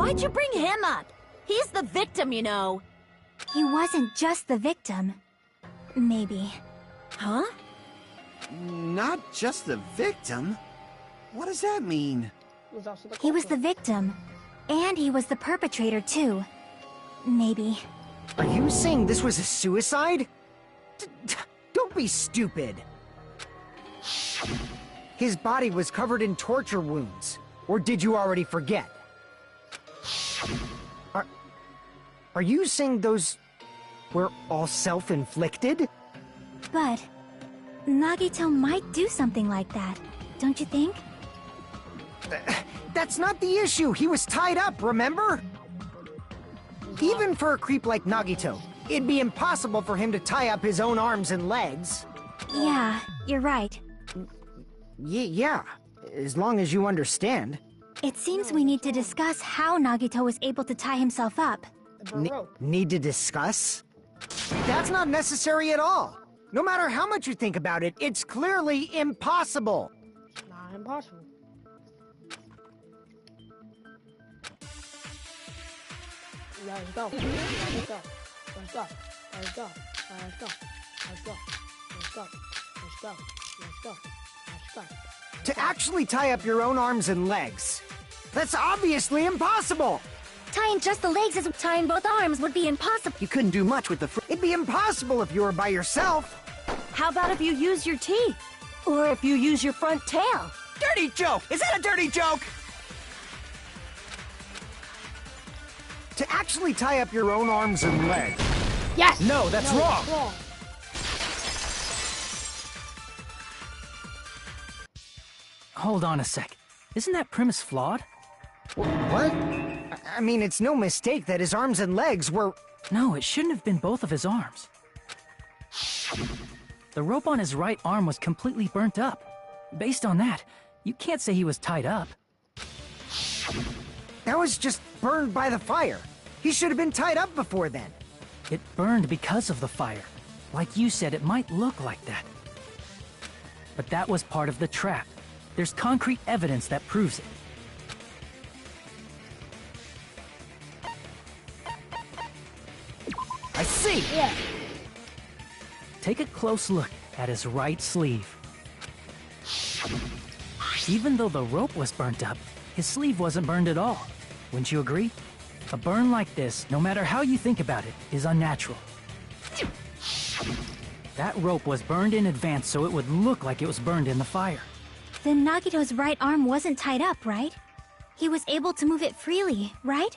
Why'd you bring him up? He's the victim, you know. He wasn't just the victim. Maybe. Huh? Not just the victim? What does that mean? He was the victim. And he was the perpetrator, too. Maybe. Are you saying this was a suicide? Don't be stupid. His body was covered in torture wounds. Or did you already forget? Are you saying those were all self-inflicted? But Nagito might do something like that, don't you think? That's not the issue. He was tied up, remember? Even for a creep like Nagito, it'd be impossible for him to tie up his own arms and legs. Yeah, you're right. Yeah, as long as you understand. It seems we need to discuss how Nagito was able to tie himself up. Need to discuss? That's not necessary at all. No matter how much you think about it, it's clearly impossible. Not impossible. Let's go. Let's go. Let's go. Let's go. Let's go. Let's go. Let's go. Let's go. Let's go. Let's go. To actually tie up your own arms and legs, that's obviously impossible. Tying just the legs is tying both arms would be impossible. You couldn't do much with the It'd be impossible if you were by yourself. How about if you use your teeth? Or if you use your front tail? Dirty joke! Is that a dirty joke? To actually tie up your own arms and legs. Yes! No, that's wrong. Hold on a sec. Isn't that premise flawed? What? I mean, it's no mistake that his arms and legs were... No, it shouldn't have been both of his arms. The rope on his right arm was completely burnt up. Based on that, you can't say he was tied up. That was just burned by the fire. He should have been tied up before then. It burned because of the fire. Like you said, it might look like that. But that was part of the trap. There's concrete evidence that proves it. I see! Yeah. Take a close look at his right sleeve. Even though the rope was burnt up, his sleeve wasn't burned at all. Wouldn't you agree? A burn like this, no matter how you think about it, is unnatural. That rope was burned in advance so it would look like it was burned in the fire. Then Nagito's right arm wasn't tied up, right? He was able to move it freely, right?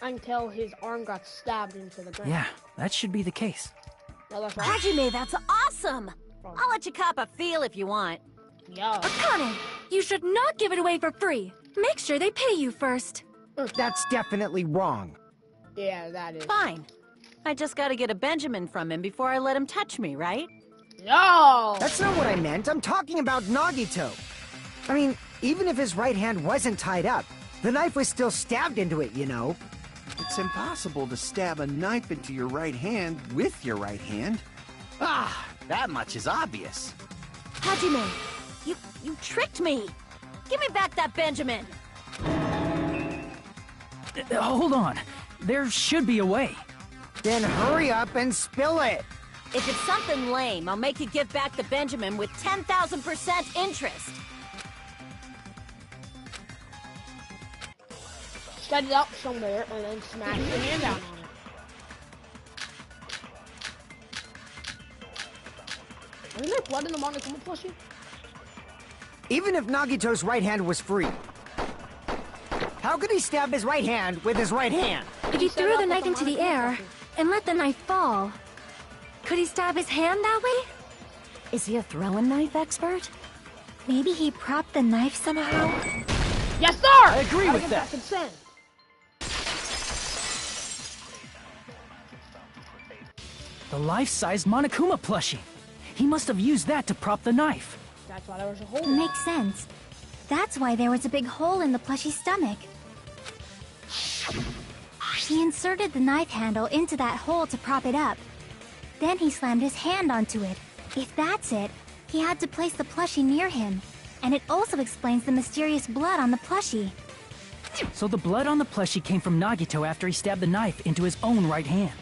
Until his arm got stabbed into the ground. Yeah, that should be the case. No, that's right. Hajime, that's awesome! I'll let you cop a feel if you want. Yo. Akane, you should not give it away for free. Make sure they pay you first. That's definitely wrong. Yeah, that is. Fine. I just gotta get a Benjamin from him before I let him touch me, right? Yo! That's not what I meant. I'm talking about Nagito. I mean, even if his right hand wasn't tied up, the knife was still stabbed into it, you know. It's impossible to stab a knife into your right hand with your right hand. Ah, that much is obvious. Hajime, you tricked me! Give me back that Benjamin! Hold on. There should be a way. Then hurry up and spill it. If it's something lame, I'll make you give back the Benjamin with 10,000% interest. Set it up somewhere and then smash your hand down on it. Isn't there blood in the Monokuma plushie? Even if Nagito's right hand was free, how could he stab his right hand with his right hand? If he threw the knife into the air and let the knife fall, could he stab his hand that way? Is he a throwing knife expert? Maybe he propped the knife somehow? Yes, sir! I agree Gotta with get that. Consent. The life-size Monokuma plushie. He must have used that to prop the knife. That's why there was a hole. Makes sense. That's why there was a big hole in the plushie's stomach. He inserted the knife handle into that hole to prop it up. Then he slammed his hand onto it. If that's it, he had to place the plushie near him. And it also explains the mysterious blood on the plushie. So the blood on the plushie came from Nagito after he stabbed the knife into his own right hand.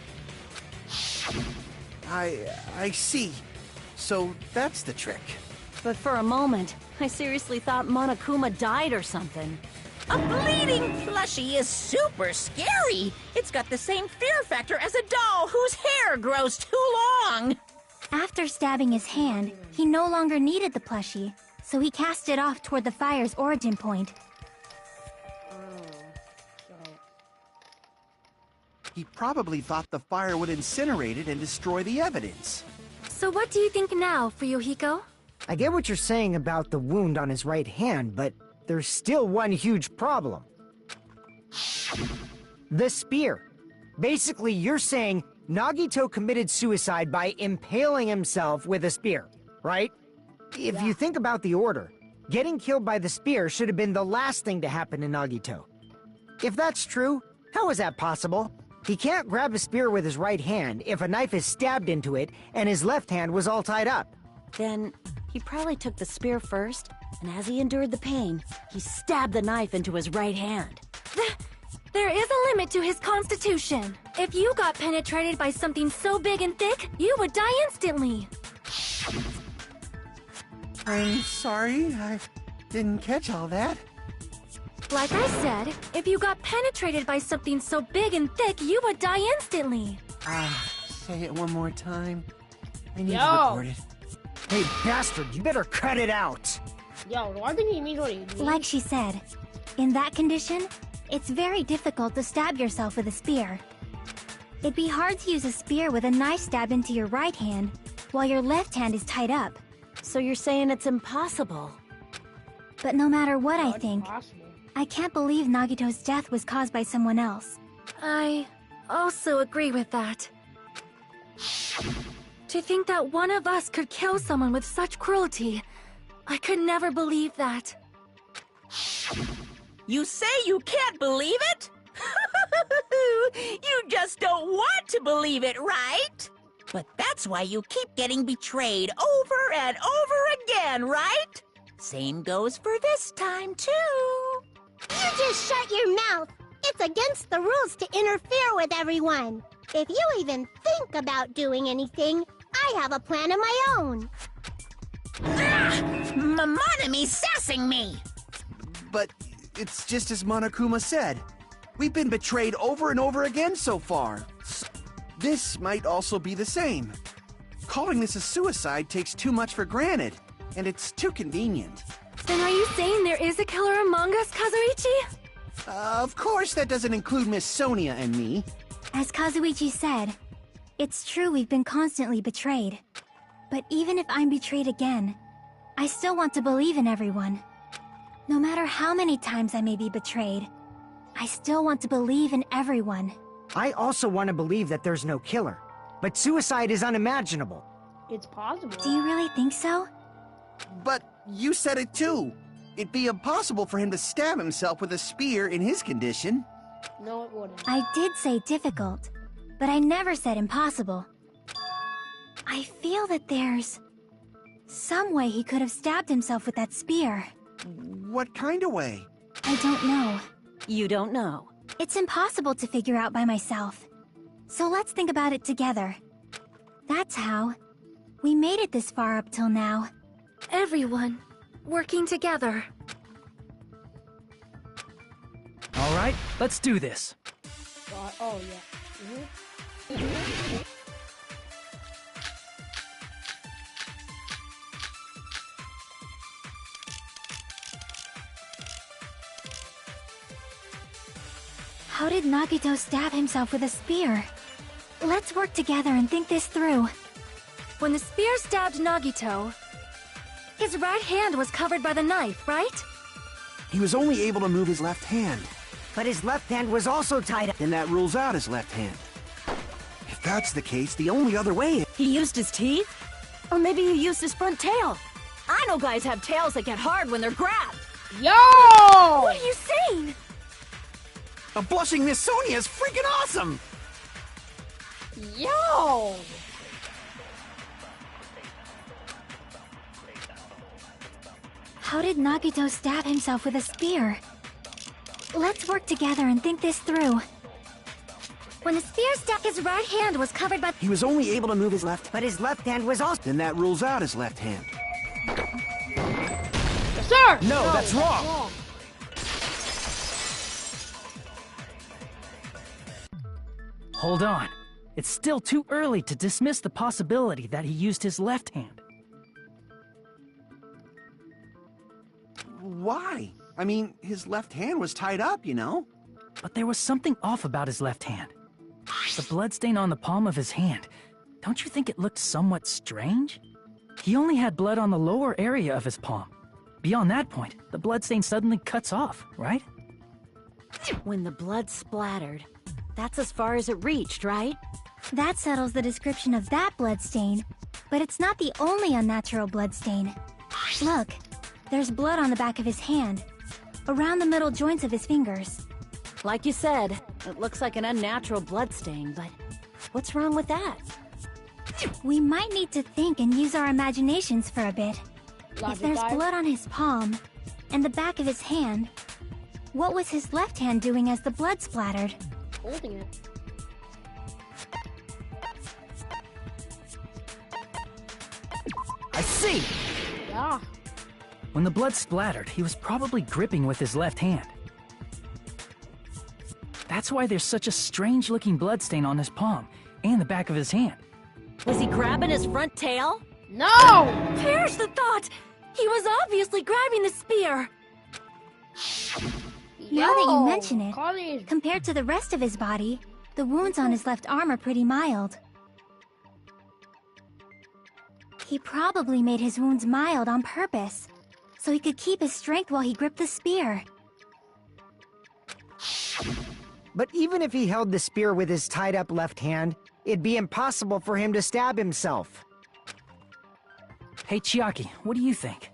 I see. So that's the trick. But for a moment, I seriously thought Monokuma died or something. A bleeding plushie is super scary. It's got the same fear factor as a doll whose hair grows too long. After stabbing his hand, he no longer needed the plushie, so he cast it off toward the fire's origin point. He probably thought the fire would incinerate it and destroy the evidence. So what do you think now, Fuyuhiko? I get what you're saying about the wound on his right hand, but there's still one huge problem. The spear. Basically, you're saying Nagito committed suicide by impaling himself with a spear, right? If you think about the order, getting killed by the spear should have been the last thing to happen to Nagito. If that's true, how is that possible? He can't grab a spear with his right hand if a knife is stabbed into it and his left hand was all tied up. Then he probably took the spear first, and as he endured the pain, he stabbed the knife into his right hand. There is a limit to his constitution. If you got penetrated by something so big and thick, you would die instantly. I'm sorry, I didn't catch all that. Like I said, if you got penetrated by something so big and thick, you would die instantly. Say it one more time. I need to Yo. record it. Hey, bastard, you better cut it out! Yo, 너한테 이미 소리. Like she said, in that condition, it's very difficult to stab yourself with a spear. It'd be hard to use a spear with a knife stabbed into your right hand, while your left hand is tied up. So you're saying it's impossible? But no matter what I think, Possible. I can't believe Nagito's death was caused by someone else. I also agree with that. To think that one of us could kill someone with such cruelty, I could never believe that. You say you can't believe it? You just don't want to believe it, right? But that's why you keep getting betrayed over and over again, right? Same goes for this time, too. You just shut your mouth. It's against the rules to interfere with everyone. If you even think about doing anything, I have a plan of my own. Mononomy's sassing me. But it's just as Monokuma said. We've been betrayed over and over again so far. This might also be the same. Calling this a suicide takes too much for granted, and it's too convenient. Then are you saying there is a killer among us, Kazuichi? Of course, that doesn't include Miss Sonia and me. As Kazuichi said, it's true we've been constantly betrayed. But even if I'm betrayed again, I still want to believe in everyone. No matter how many times I may be betrayed, I still want to believe in everyone. I also want to believe that there's no killer, but suicide is unimaginable. It's possible. Do you really think so? But you said it too. It'd be impossible for him to stab himself with a spear in his condition. No, it wouldn't. I did say difficult, but I never said impossible. I feel that there's some way he could have stabbed himself with that spear. What kind of way? I don't know. You don't know. It's impossible to figure out by myself. So let's think about it together. That's how we made it this far up till now. Everyone, working together. All right, let's do this. Oh, yeah. How did Nagito stab himself with a spear? Let's work together and think this through. When the spear stabbed Nagito, his right hand was covered by the knife, right? He was only able to move his left hand. But his left hand was also tied up. Then that rules out his left hand. If that's the case, the only other way... He used his teeth? Or maybe he used his front tail. I know guys have tails that get hard when they're grabbed. Yo! What are you saying? A blushing Miss Sonia is freaking awesome! Yo! How did Nagito stab himself with a spear? Let's work together and think this through. When the spear stuck, his right hand was covered by... He was only able to move his left, But his left hand was also... then that rules out his left hand. Yes, sir! No, that's wrong. Hold on. It's still too early to dismiss the possibility that he used his left hand. Why? I mean, his left hand was tied up, you know? But there was something off about his left hand. The bloodstain on the palm of his hand. Don't you think it looked somewhat strange? He only had blood on the lower area of his palm. Beyond that point, the bloodstain suddenly cuts off, right? When the blood splattered, that's as far as it reached, right? That settles the description of that bloodstain, but it's not the only unnatural bloodstain. Look, there's blood on the back of his hand, around the middle joints of his fingers. Like you said, it looks like an unnatural bloodstain, but what's wrong with that? We might need to think and use our imaginations for a bit. If there's blood on his palm and the back of his hand, what was his left hand doing as the blood splattered? Holding it. I see! Yeah. When the blood splattered, he was probably gripping with his left hand. That's why there's such a strange-looking bloodstain on his palm and the back of his hand. Was he grabbing his front tail? No! Perish the thought! He was obviously grabbing the spear! Now that you Yo, mention it, Connie, compared to the rest of his body, the wounds on his left arm are pretty mild. He probably made his wounds mild on purpose, so he could keep his strength while he gripped the spear. But even if he held the spear with his tied-up left hand, it'd be impossible for him to stab himself. Hey, Chiaki, what do you think?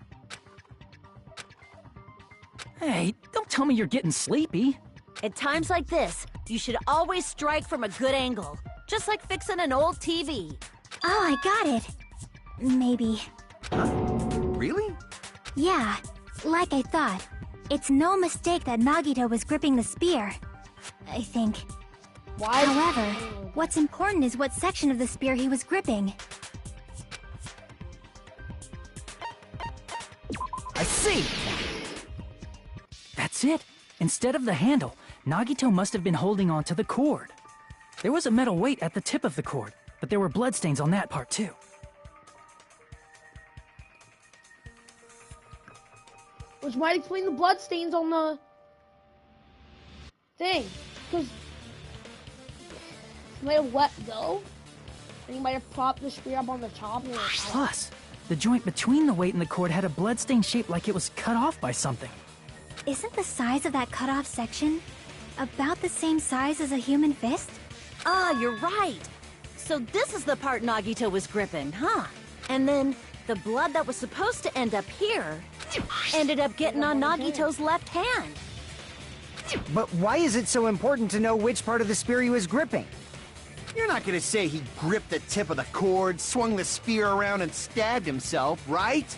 Hey, don't tell me you're getting sleepy. At times like this, you should always strike from a good angle, just like fixing an old TV. Oh, I got it. Maybe. Really? Yeah, like I thought. It's no mistake that Nagito was gripping the spear. I think. why? However, what's important is what section of the spear he was gripping. I see! That's it. Instead of the handle, Nagito must have been holding on to the cord. There was a metal weight at the tip of the cord, but there were bloodstains on that part too. Which might explain the bloodstains on the thing. Because he might have let go. And he might have propped the spear up on the top. And Plus, the joint between the weight and the cord had a bloodstain shaped like it was cut off by something. Isn't the size of that cut-off section about the same size as a human fist? Ah, you're right. So this is the part Nagito was gripping, huh? And then the blood that was supposed to end up here ended up getting on Nagito's left hand. But why is it so important to know which part of the spear he was gripping? You're not gonna say he gripped the tip of the cord, swung the spear around, and stabbed himself, right?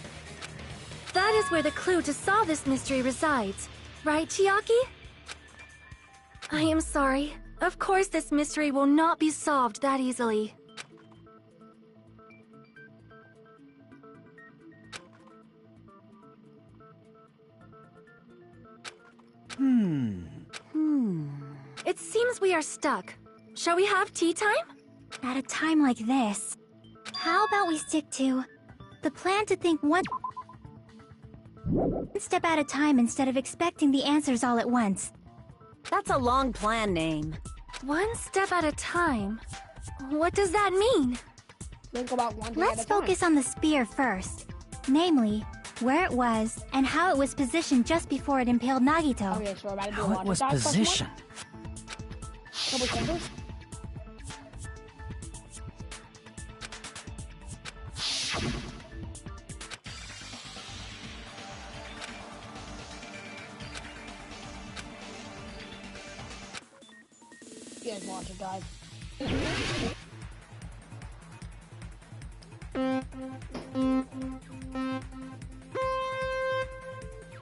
That is where the clue to solve this mystery resides. Right, Chiaki? I am sorry. Of course this mystery will not be solved that easily. It seems we are stuck. Shall we have tea time? At a time like this, how about we stick to the plan to think one step at a time instead of expecting the answers all at once? That's a long plan name. One step at a time. What does that mean? think about one thing Let's at a time. focus on the spear first. Namely, where it was and how it was positioned just before it impaled Nagito. Okay, so we're about to do a How it logic was dive question mark? positioned. Couple seconds. You guys logic dive.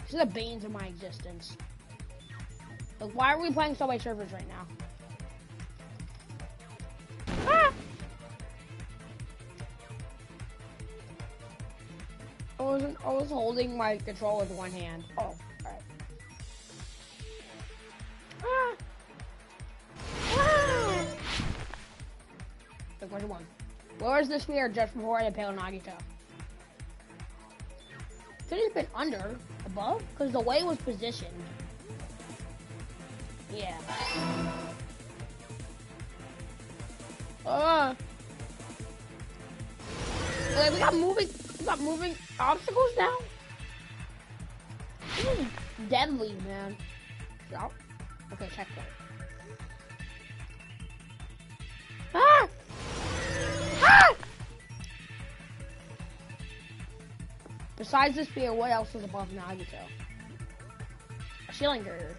These are the banes of my existence. Like, why are we playing Subway Surfers right now? Ah! I was holding my controller with one hand. Oh, alright. Ah! Ah! Like, which one? Where's the spear just before I impale Nagito? Could have been under, above, because the way it was positioned. Yeah. Like, we got moving obstacles now? This is deadly, man. Drop. Okay, checkpoint. Ah! Ah! Besides the spear, what else is above Nagito? A shilling girder.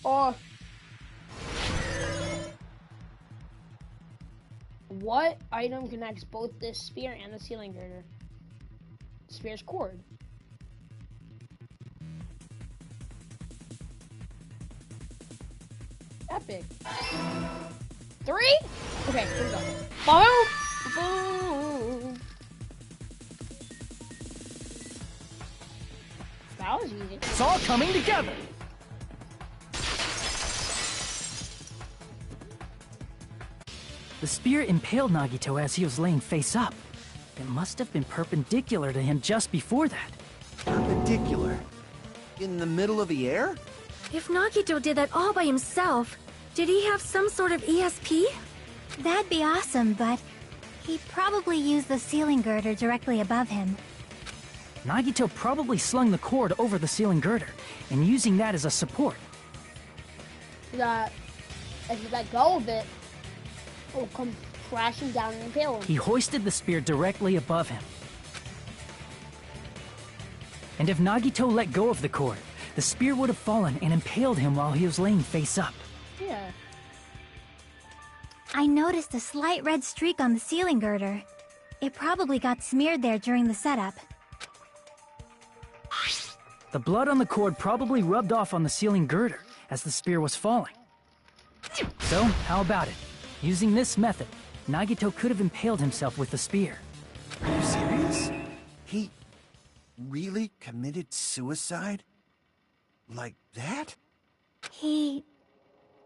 Oh. What item connects both this spear and the ceiling girder? Spear's cord. Epic. 3? Okay, here we go. Boom! Boom! That was easy. It's all coming together. The spear impaled Nagito as he was laying face up. It must have been perpendicular to him just before that. Perpendicular? In the middle of the air? If Nagito did that all by himself, did he have some sort of ESP? That'd be awesome, but he probably used the ceiling girder directly above him. Nagito probably slung the cord over the ceiling girder, and using that as a support. That, if you let go of it, it will come crashing down and impale him. He hoisted the spear directly above him. And if Nagito let go of the cord, the spear would have fallen and impaled him while he was laying face up. Yeah. I noticed a slight red streak on the ceiling girder. It probably got smeared there during the setup. The blood on the cord probably rubbed off on the ceiling girder as the spear was falling. So, how about it? Using this method, Nagito could have impaled himself with the spear. Are you serious? He really committed suicide? Like that? He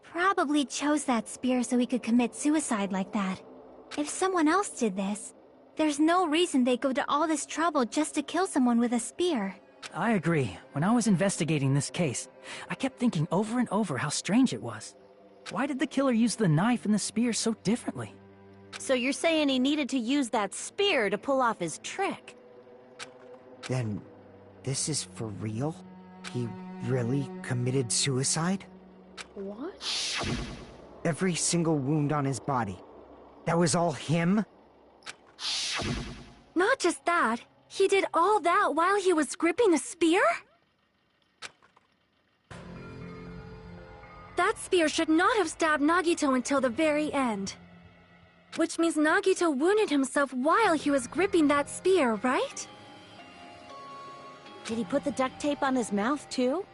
probably chose that spear so he could commit suicide like that. If someone else did this, there's no reason they'd go to all this trouble just to kill someone with a spear. I agree. When I was investigating this case, I kept thinking over and over how strange it was. Why did the killer use the knife and the spear so differently? So you're saying he needed to use that spear to pull off his trick? Then, this is for real? He really committed suicide? What? Every single wound on his body. That was all him? Not just that, he did all that while he was gripping the spear? That spear should not have stabbed Nagito until the very end. Which means Nagito wounded himself while he was gripping that spear, right? Did he put the duct tape on his mouth, too?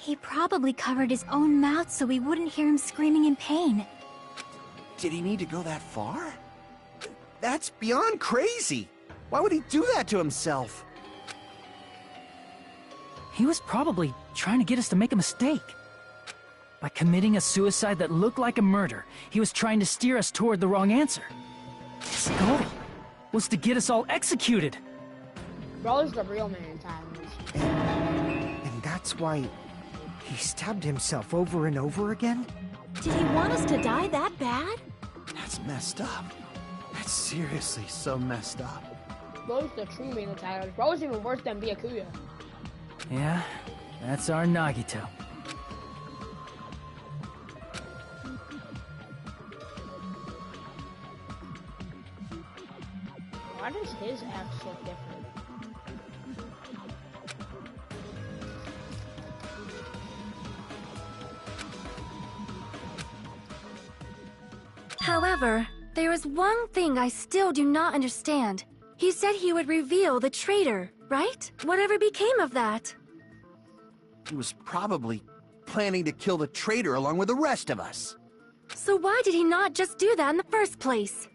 He probably covered his own mouth so we wouldn't hear him screaming in pain. Did he need to go that far? That's beyond crazy! Why would he do that to himself? He was probably trying to get us to make a mistake. By committing a suicide that looked like a murder, he was trying to steer us toward the wrong answer. His goal was to get us all executed. Bro's the real man, Tyler. And that's why he stabbed himself over and over again? Did he want us to die that bad? That's messed up. That's seriously so messed up. Bro's the true man, Tyler. Bro's even worse than Byakuya. Yeah, that's our Nagito. Why does his X look different? However, there is one thing I still do not understand. He said he would reveal the traitor, right? Whatever became of that? He was probably planning to kill the traitor along with the rest of us. So why did he not just do that in the first place?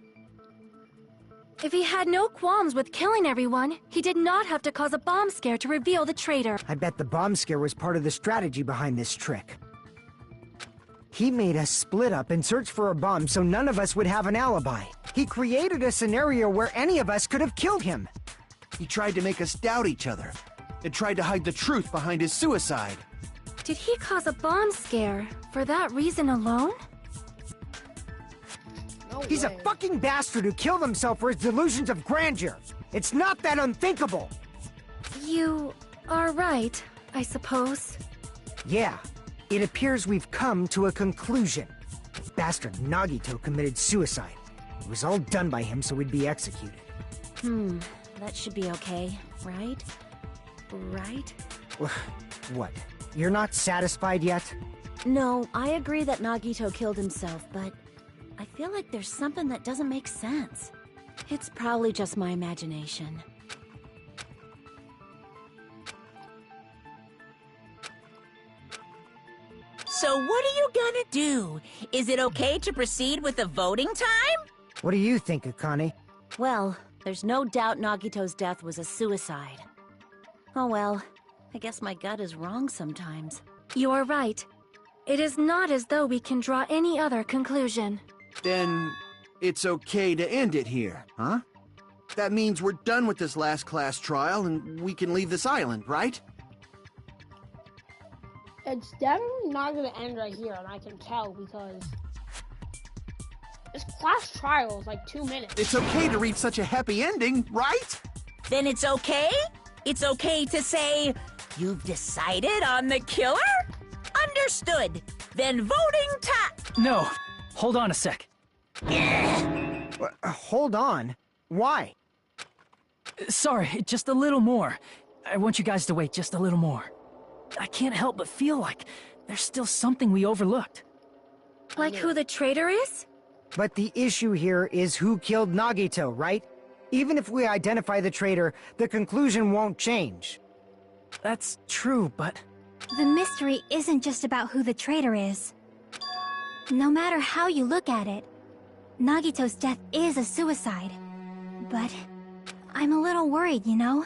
If he had no qualms with killing everyone, he did not have to cause a bomb scare to reveal the traitor. I bet the bomb scare was part of the strategy behind this trick. He made us split up and search for a bomb so none of us would have an alibi. He created a scenario where any of us could have killed him. He tried to make us doubt each other and tried to hide the truth behind his suicide. Did he cause a bomb scare for that reason alone? No He's a way. fucking bastard who killed himself for his delusions of grandeur. It's not that unthinkable. You are right, I suppose. Yeah, it appears we've come to a conclusion. Bastard Nagito committed suicide. It was all done by him so we'd be executed. That should be okay, right? Right? What? You're not satisfied yet? No, I agree that Nagito killed himself, but I feel like there's something that doesn't make sense. It's probably just my imagination. So what are you gonna do? Is it okay to proceed with the voting time? What do you think, Akane? Well, there's no doubt Nagito's death was a suicide. Oh well, I guess my gut is wrong sometimes. You are right. It is not as though we can draw any other conclusion. Then it's okay to end it here, huh? That means we're done with this last class trial and we can leave this island, right? It's definitely not gonna end right here, and I can tell because this class trial is like 2 minutes. It's okay to reach such a happy ending, right? Then it's okay? It's okay to say, you've decided on the killer? Understood. Then voting time. No, hold on a sec. Hold on. Why? Sorry, just a little more. I want you guys to wait just a little more. I can't help but feel like there's still something we overlooked. Like who the traitor is? But the issue here is who killed Nagito, right? Even if we identify the traitor, the conclusion won't change. That's true, but The mystery isn't just about who the traitor is. No matter how you look at it, Nagito's death is a suicide. But I'm a little worried, you know?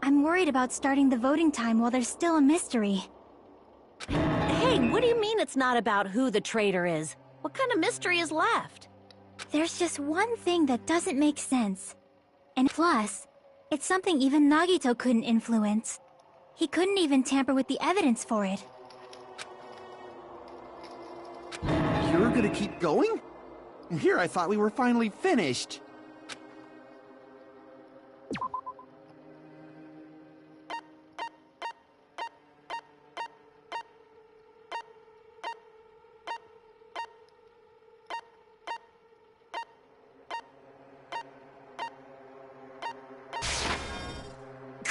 I'm worried about starting the voting time while there's still a mystery. Hey, what do you mean it's not about who the traitor is? What kind of mystery is left? There's just one thing that doesn't make sense. And plus, it's something even Nagito couldn't influence. He couldn't even tamper with the evidence for it. You're gonna keep going? Here I thought we were finally finished.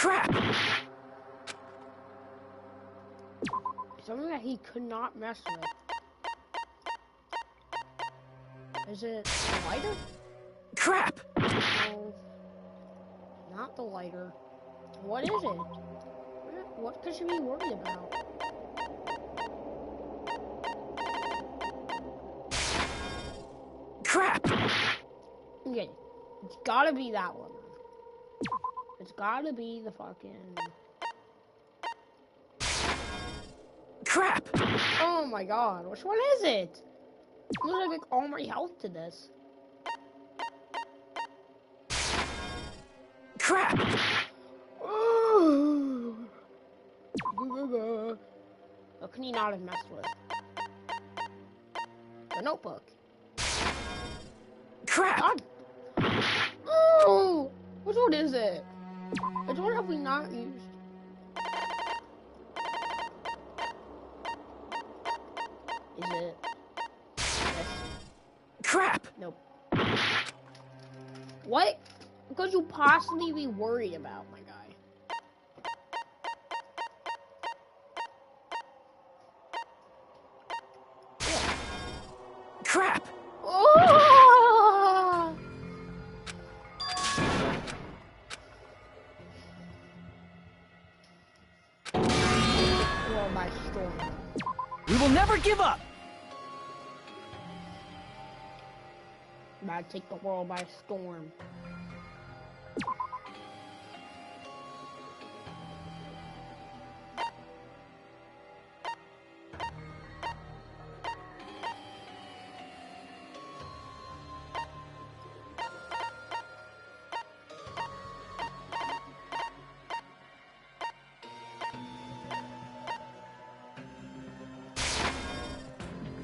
crap! Something that he could not mess with. Is it the lighter? Crap! No. Not the lighter. What is it? What could she be worried about? Crap! Okay. It's gotta be that one. It's gotta be the fucking... Crap! Oh my god, which one is it? I'm losing like all my health to this. Crap! What can he not have messed with? The notebook. Crap! God. Oh! Which one is it? Which one have we not used? Is it this? Crap! Nope. What? What could you possibly be worried about, my guy? Crap! Oh! Or my storm. We will never give up! I'm about to take the world by storm.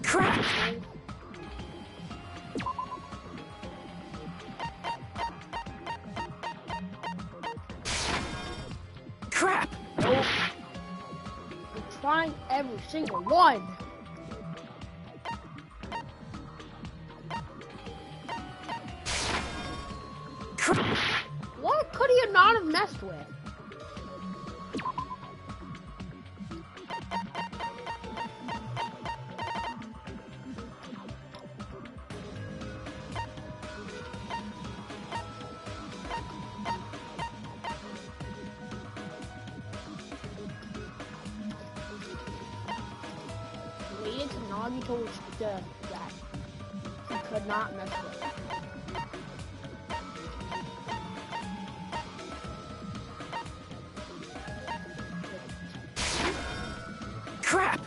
Crap! Crap! Nope. I'm trying every single one. What could he not have messed with? Waited to Nagito's death that he could not mess with. Crap!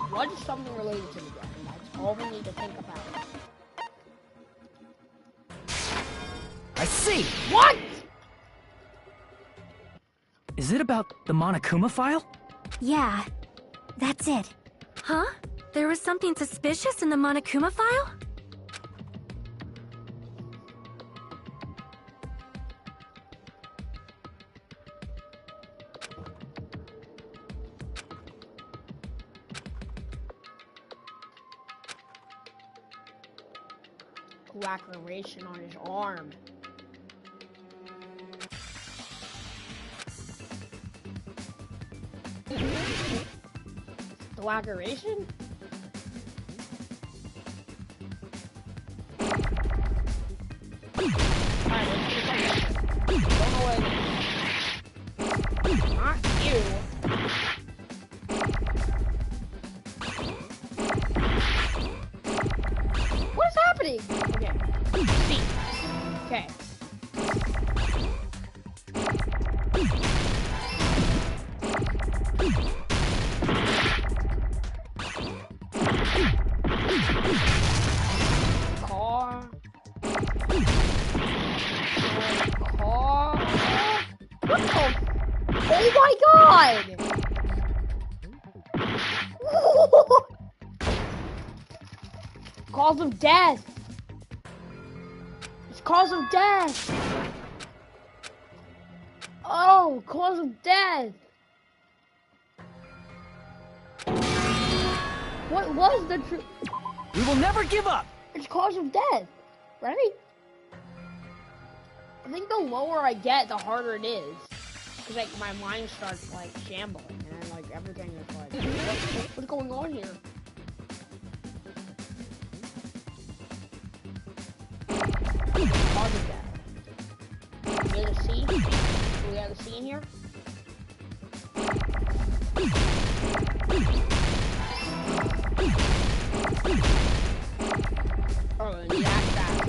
What is something related to the death? That's all we need to think about. I see! What? Is it about the Monokuma file? Yeah, that's it. Huh? There was something suspicious in the Monokuma file? Laceration on his arm. The laceration? Alright, let's get it. Don't know what it is. Not you. What is happening? Okay. C. Okay. Car. What the? Oh my god! Cause of death. It's cause of death. Oh, cause of death. What was the truth? We will never give up! It's cause of death, right? I think the lower I get, the harder it is. Cause like my mind starts like shambling, and then like everything is like, what's going on here? Cause of death. You have a C? Do we have a C in here? Oh, and you act fast.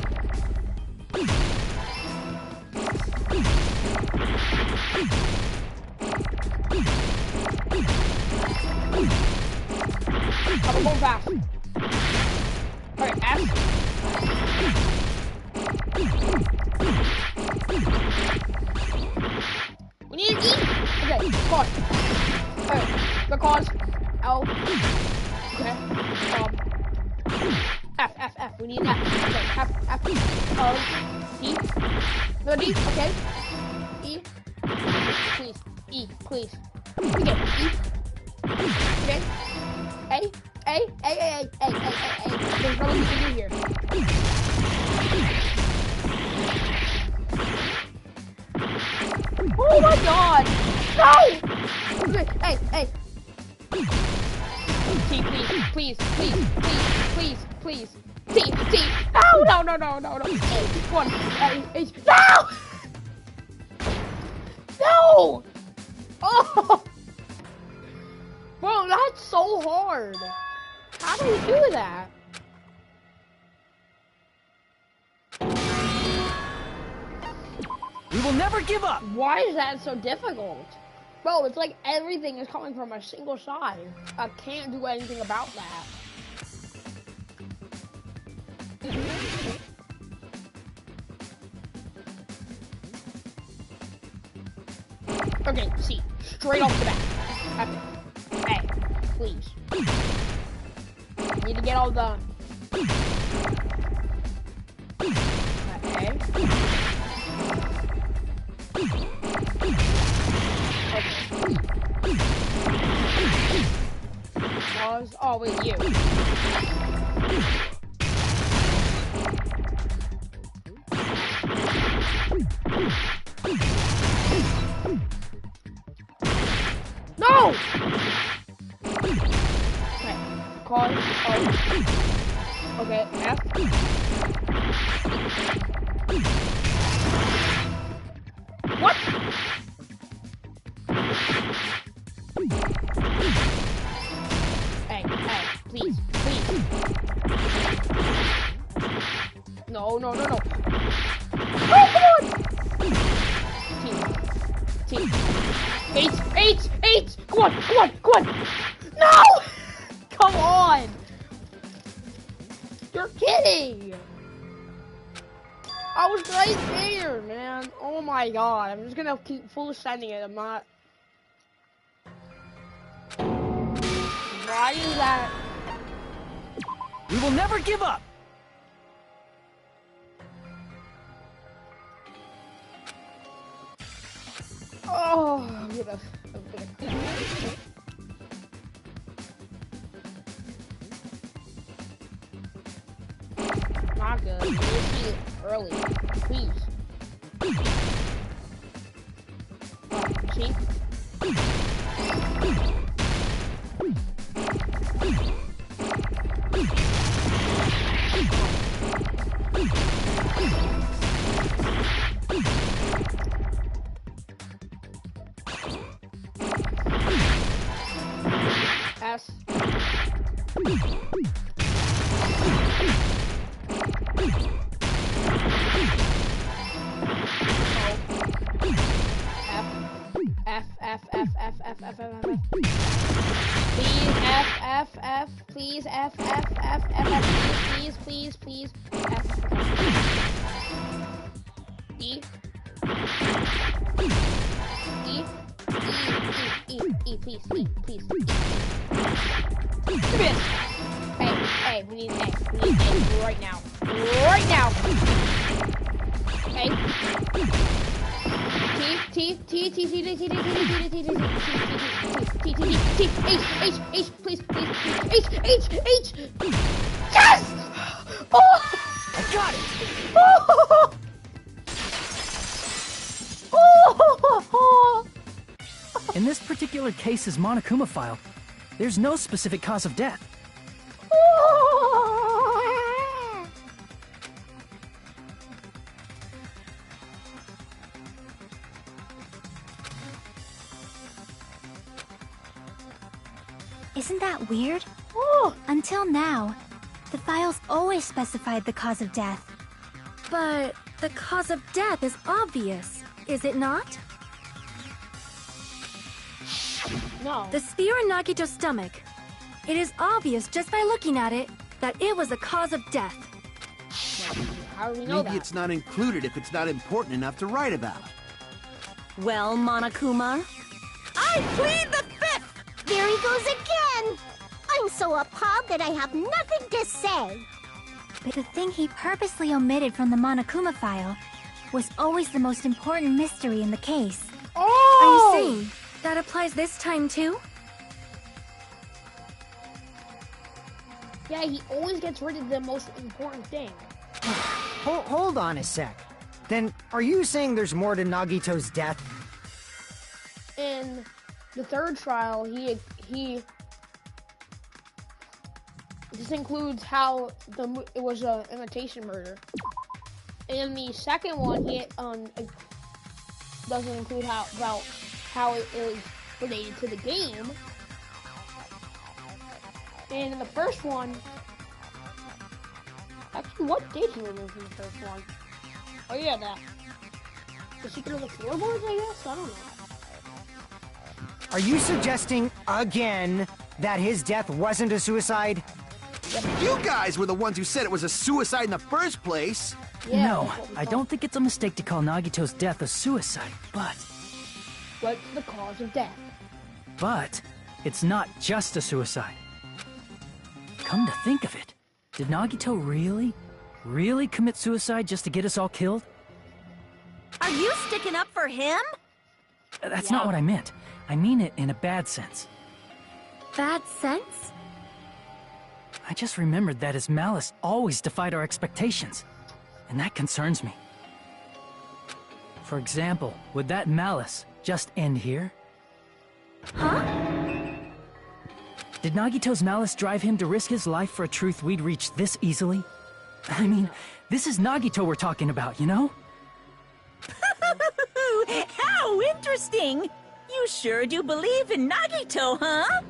I'm going fast. Alright, F. We need an E. Okay, cause. Alright, the cause. L. Okay. F. We need an F. Okay, F. D. No, D. Okay. E. Please. E. Please. Okay. E. Okay. A. There's nothing we can do here. No! Hey, hey. T, please. T. No. Hey, come on. Hey. No! No! Oh! Bro, that's so hard. How do we do that? We will never give up! Why is that so difficult? Bro, it's like everything is coming from a single side. I can't do anything about that. Okay, see. Straight off the bat. Okay. Hey, please. Need to get all the... Okay. Pause. Oh, wait, you. No! Okay. Pause. Oh. Okay, F. What? Hey, please. No. Oh, come on! T. H! Come on! No! Come on! You're kidding! I was right there, man. Oh my god. I'm just gonna keep full sending it. I'm not... Why is that? We will never give up! Oh, I'm gonna... Not good. You need to see it early. Please. See? S. F. Please, F. Please. F. E. Please. Hey, we need an A. Right now. Hey. T, please. H. Yes! Oh! I got it! Oh! In this particular case's Monokuma file, there's no specific cause of death. Isn't that weird? Oh! Until now, the files always specified the cause of death. But the cause of death is obvious, is it not? No. The spear in Nagito's stomach. It is obvious just by looking at it that it was the cause of death. How do we know Maybe it's not included if it's not important enough to write about. Well, Monokuma, I plead the fifth! There he goes again! I'm so appalled that I have nothing to say. But the thing he purposely omitted from the Monokuma file was always the most important mystery in the case. Are you Oh! saying that applies this time too? Yeah, he always gets rid of the most important thing. Hold on a sec. Then, are you saying there's more to Nagito's death? in the third trial, he this includes how it was a imitation murder. In the second one, it doesn't include how it is related to the game. And in the first one, actually, what did he remove from the first one? Oh yeah, the secret of the floorboards, I guess? I don't know. Are you suggesting again that his death wasn't a suicide? You guys were the ones who said it was a suicide in the first place. Yeah, No, I don't think it's a mistake to call Nagito's death a suicide, but What's the cause of death? it's not just a suicide. Come to think of it, did Nagito really commit suicide just to get us all killed? Are you sticking up for him? That's not what I meant. I mean it in a bad sense. Bad sense? I just remembered that his malice always defied our expectations, and that concerns me. For example, would that malice just end here? Huh? Did Nagito's malice drive him to risk his life for a truth we'd reach this easily? I mean, this is Nagito we're talking about, you know? How interesting! You sure do believe in Nagito, huh?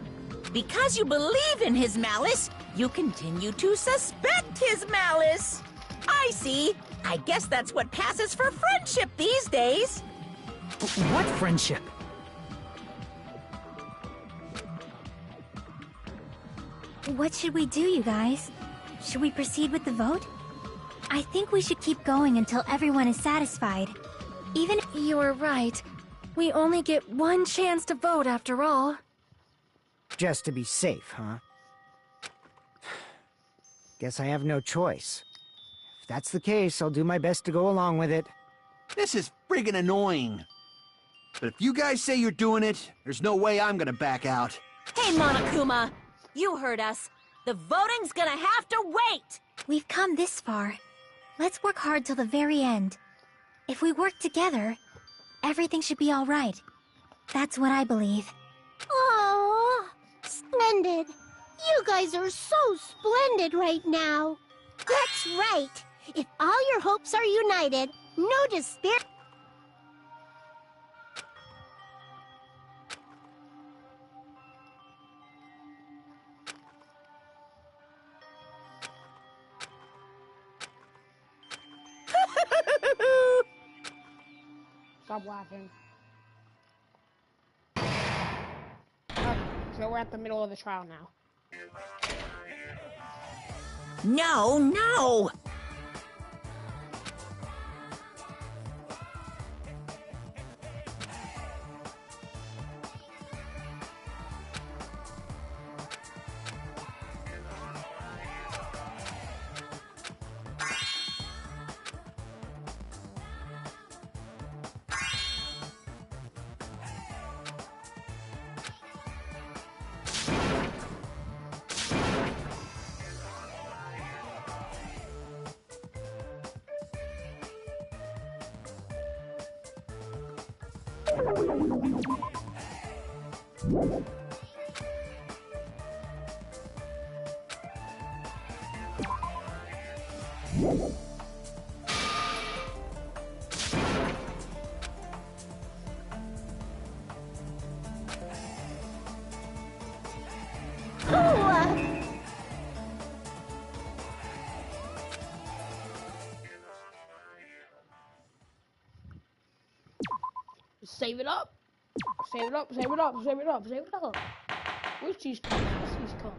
Because you believe in his malice, you continue to suspect his malice. I see. I guess that's what passes for friendship these days. What friendship? What should we do, you guys? Should we proceed with the vote? I think we should keep going until everyone is satisfied. Even if You're right. We only get one chance to vote after all. Just to be safe, huh? Guess I have no choice. If that's the case, I'll do my best to go along with it. This is friggin' annoying. But if you guys say you're doing it, there's no way I'm gonna back out. Hey, Monokuma, you heard us. The voting's gonna have to wait. we've come this far, let's work hard till the very end. If we work together, everything should be all right. That's what I believe. Oh, splendid. You guys are so splendid right now. That's right. If all your hopes are united, no despair. Stop laughing. Okay, so we're at the middle of the trial now. No, no! Save it up. Save it up, save it up, save it up, save it up. Where's these cups? Where's these cups?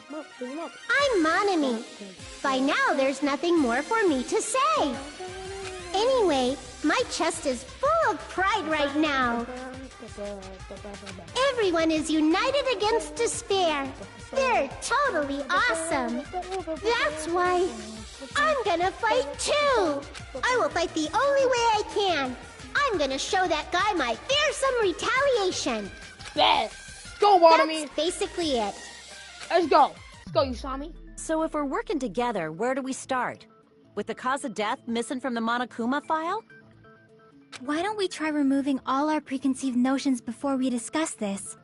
Come up, save it up. I'm Monami. By now, there's nothing more for me to say. Anyway, my chest is full of pride right now. Everyone is united against despair. They're totally awesome. That's why I'm gonna fight too. I will fight the only way I can. I'm gonna show that guy my fearsome retaliation. Bet. Go, Waterme. That's basically it. Let's go. Let's go, Usami. So if we're working together, where do we start? With the cause of death missing from the Monokuma file? Why don't we try removing all our preconceived notions before we discuss this?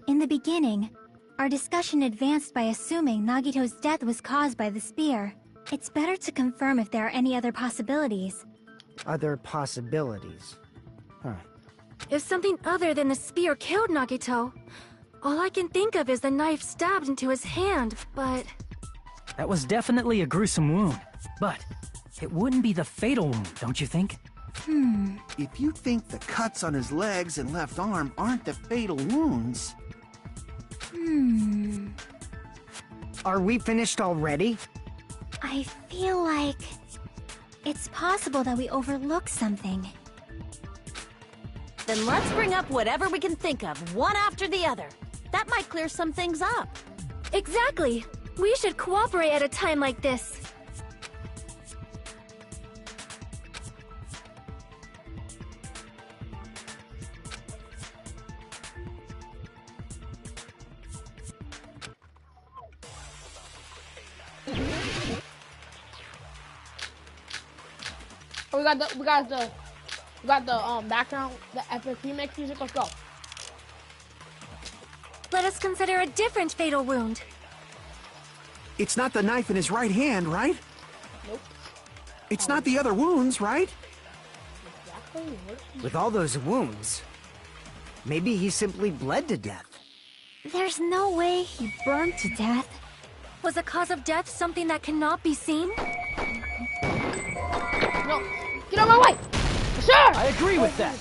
In the beginning, our discussion advanced by assuming Nagito's death was caused by the spear. It's better to confirm if there are any other possibilities. Other possibilities. Huh. If something other than the spear killed Nagito, all I can think of is the knife stabbed into his hand, but... That was definitely a gruesome wound, but it wouldn't be the fatal wound, don't you think? If you think the cuts on his legs and left arm aren't the fatal wounds... Are we finished already? I feel like... it's possible that we overlooked something. Then let's bring up whatever we can think of, one after the other. That might clear some things up. Exactly! We should cooperate at a time like this. Oh, we got the background, the epic remix music. Let's go. Let us consider a different fatal wound. It's not the knife in his right hand, right? Nope. It's not the other wounds, right? Exactly. With all those wounds, maybe he simply bled to death. There's no way he burned to death. Was the cause of death something that cannot be seen? No, get out of my way, sir. I agree with that.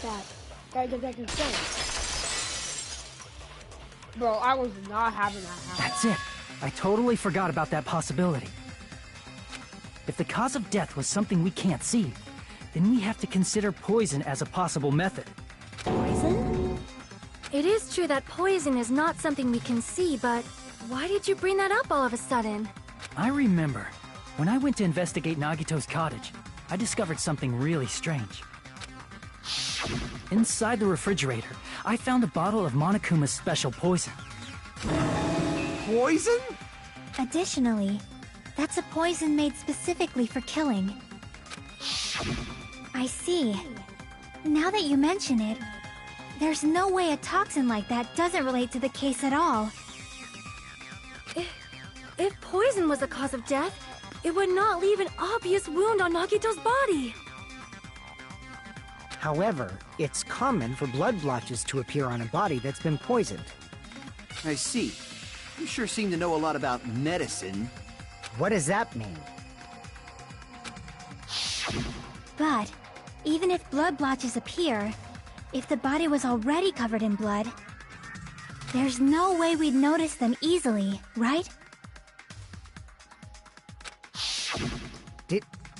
Gotta get back insane. Bro, I was not having that happen. That's it. I totally forgot about that possibility. If the cause of death was something we can't see, then we have to consider poison as a possible method. Poison? It is true that poison is not something we can see, but why did you bring that up all of a sudden? I remember, when I went to investigate Nagito's cottage, I discovered something really strange. Inside the refrigerator, I found a bottle of Monokuma's special poison. Poison? Additionally, that's a poison made specifically for killing. I see. Now that you mention it, there's no way a toxin like that doesn't relate to the case at all. If poison was the cause of death, it would not leave an obvious wound on Nagito's body. However, it's common for blood blotches to appear on a body that's been poisoned. I see. You sure seem to know a lot about medicine. What does that mean? But, even if blood blotches appear, if the body was already covered in blood, there's no way we'd notice them easily, right?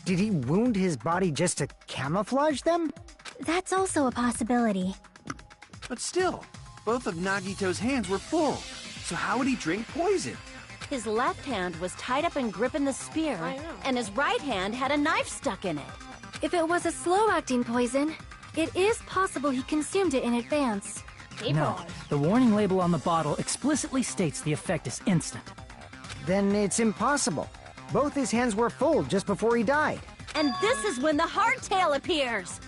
Did he wound his body just to camouflage them? That's also a possibility. But still, both of Nagito's hands were full. So how would he drink poison? His left hand was tied up and gripping the spear, I know. and his right hand had a knife stuck in it. If it was a slow-acting poison, it is possible he consumed it in advance. No, the warning label on the bottle explicitly states the effect is instant. Then it's impossible. Both his hands were full just before he died. And this is when the hardtail appears.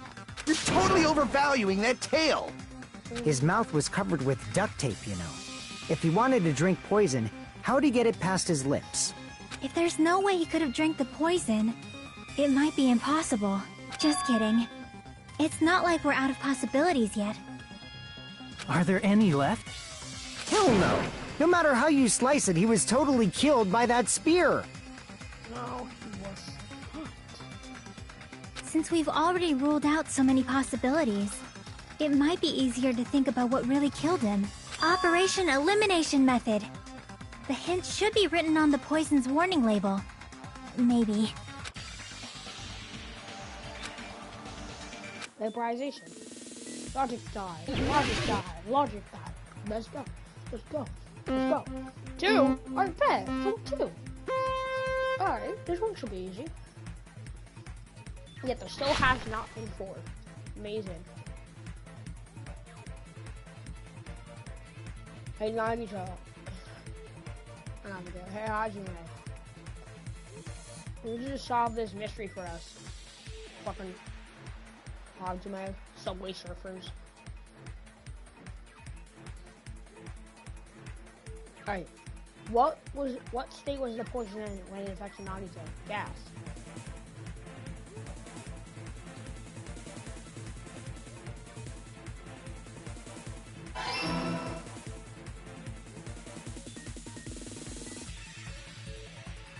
You're totally overvaluing that tail. His mouth was covered with duct tape, you know. If he wanted to drink poison, how'd he get it past his lips? If there's no way he could have drank the poison, it might be impossible. Just kidding. It's not like we're out of possibilities yet. Are there any left? Hell no! No matter how you slice it, he was totally killed by that spear! No, he was. Since we've already ruled out so many possibilities, it might be easier to think about what really killed him. Operation Elimination Method. The hint should be written on the poison's warning label. Maybe. Vaporization. Logic die. Logic die. Logic die. Let's go. Let's go. Let's go. 2? Alright, bet. So 2. Alright, this one should be easy. Yet there still has not been 4. Amazing. Hey, Nagito. Hey, Hajime. Can you just solve this mystery for us? Fucking Hajime, Subway Surfers. Alright. What state was the poison in when it affected Nagito? Gas.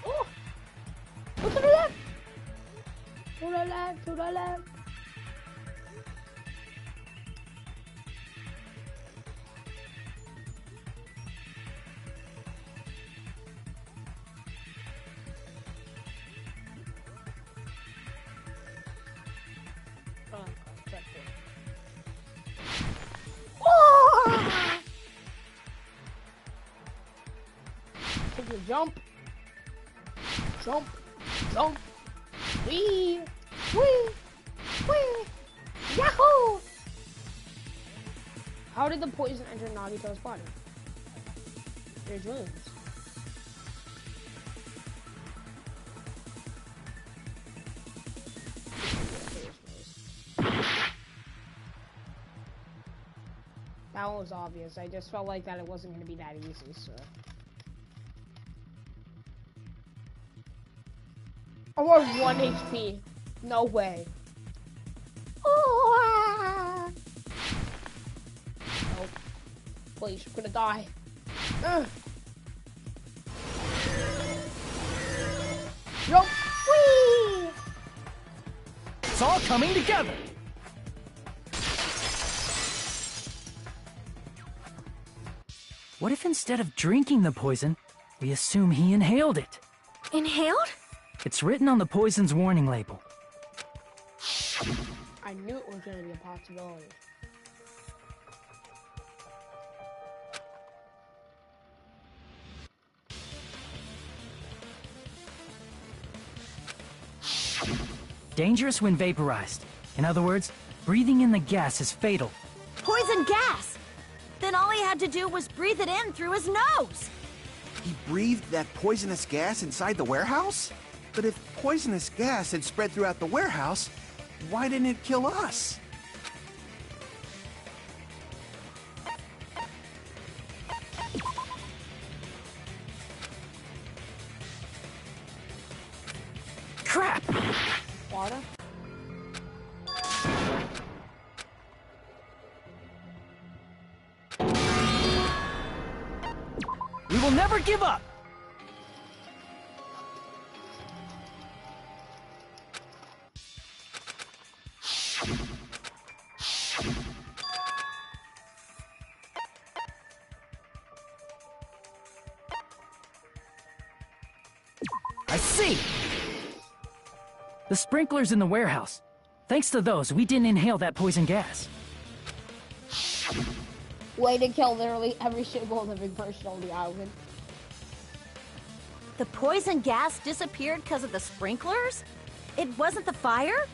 Oh! Look to the left! To the left, to the left. Take your jump. Jump. Jump. Wee. Wee. Wee. Yahoo! How did the poison enter Nagito's body? There's wounds. That one was obvious. I just felt like that it wasn't going to be that easy, so... I'm on 1 HP. No way. Oh, nope. Please, I'm gonna die. Jump! Whee! It's all coming together. What if instead of drinking the poison, we assume he inhaled it? Inhaled? It's written on the poison's warning label. I knew it was gonna be a possibility. Dangerous when vaporized. In other words, breathing in the gas is fatal. Poison gas! Then all he had to do was breathe it in through his nose! He breathed that poisonous gas inside the warehouse? But if poisonous gas had spread throughout the warehouse, why didn't it kill us? Crap! Water? We will never give up! I see! The sprinklers in the warehouse. Thanks to those, we didn't inhale that poison gas. Way to kill literally every single living person on the island. The poison gas disappeared because of the sprinklers? It wasn't the fire?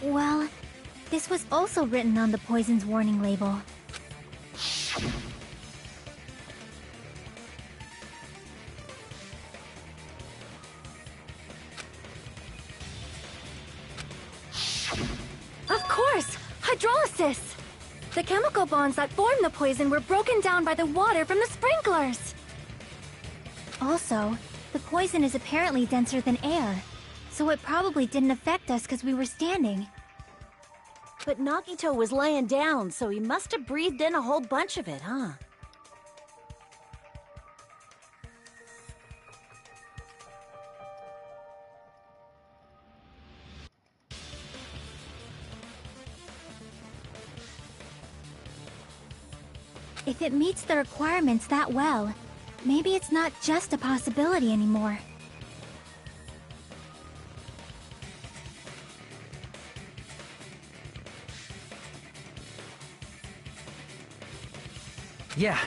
Well, this was also written on the poison's warning label. Of course! Hydrolysis! The chemical bonds that formed the poison were broken down by the water from the sprinklers! Also, the poison is apparently denser than air, so it probably didn't affect us because we were standing. But Nagito was laying down, so he must have breathed in a whole bunch of it, huh? If it meets the requirements that well, maybe it's not just a possibility anymore. Yeah,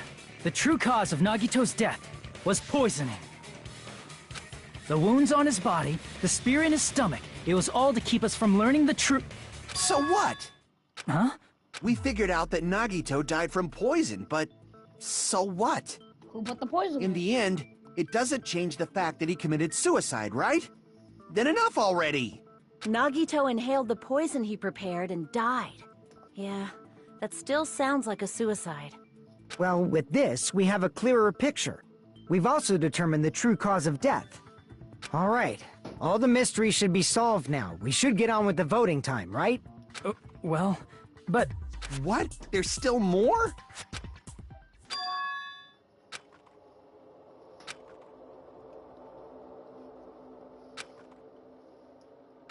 the true cause of Nagito's death was poisoning. The wounds on his body, the spear in his stomach, it was all to keep us from learning the truth. So what? Huh? We figured out that Nagito died from poison, but so what? Who put the poison In the end, it doesn't change the fact that he committed suicide, right? Then enough already! Nagito inhaled the poison he prepared and died. Yeah, that still sounds like a suicide. Well, with this, we have a clearer picture. We've also determined the true cause of death. All right, all the mysteries should be solved now. We should get on with the voting time, right? Well, but... What? There's still more?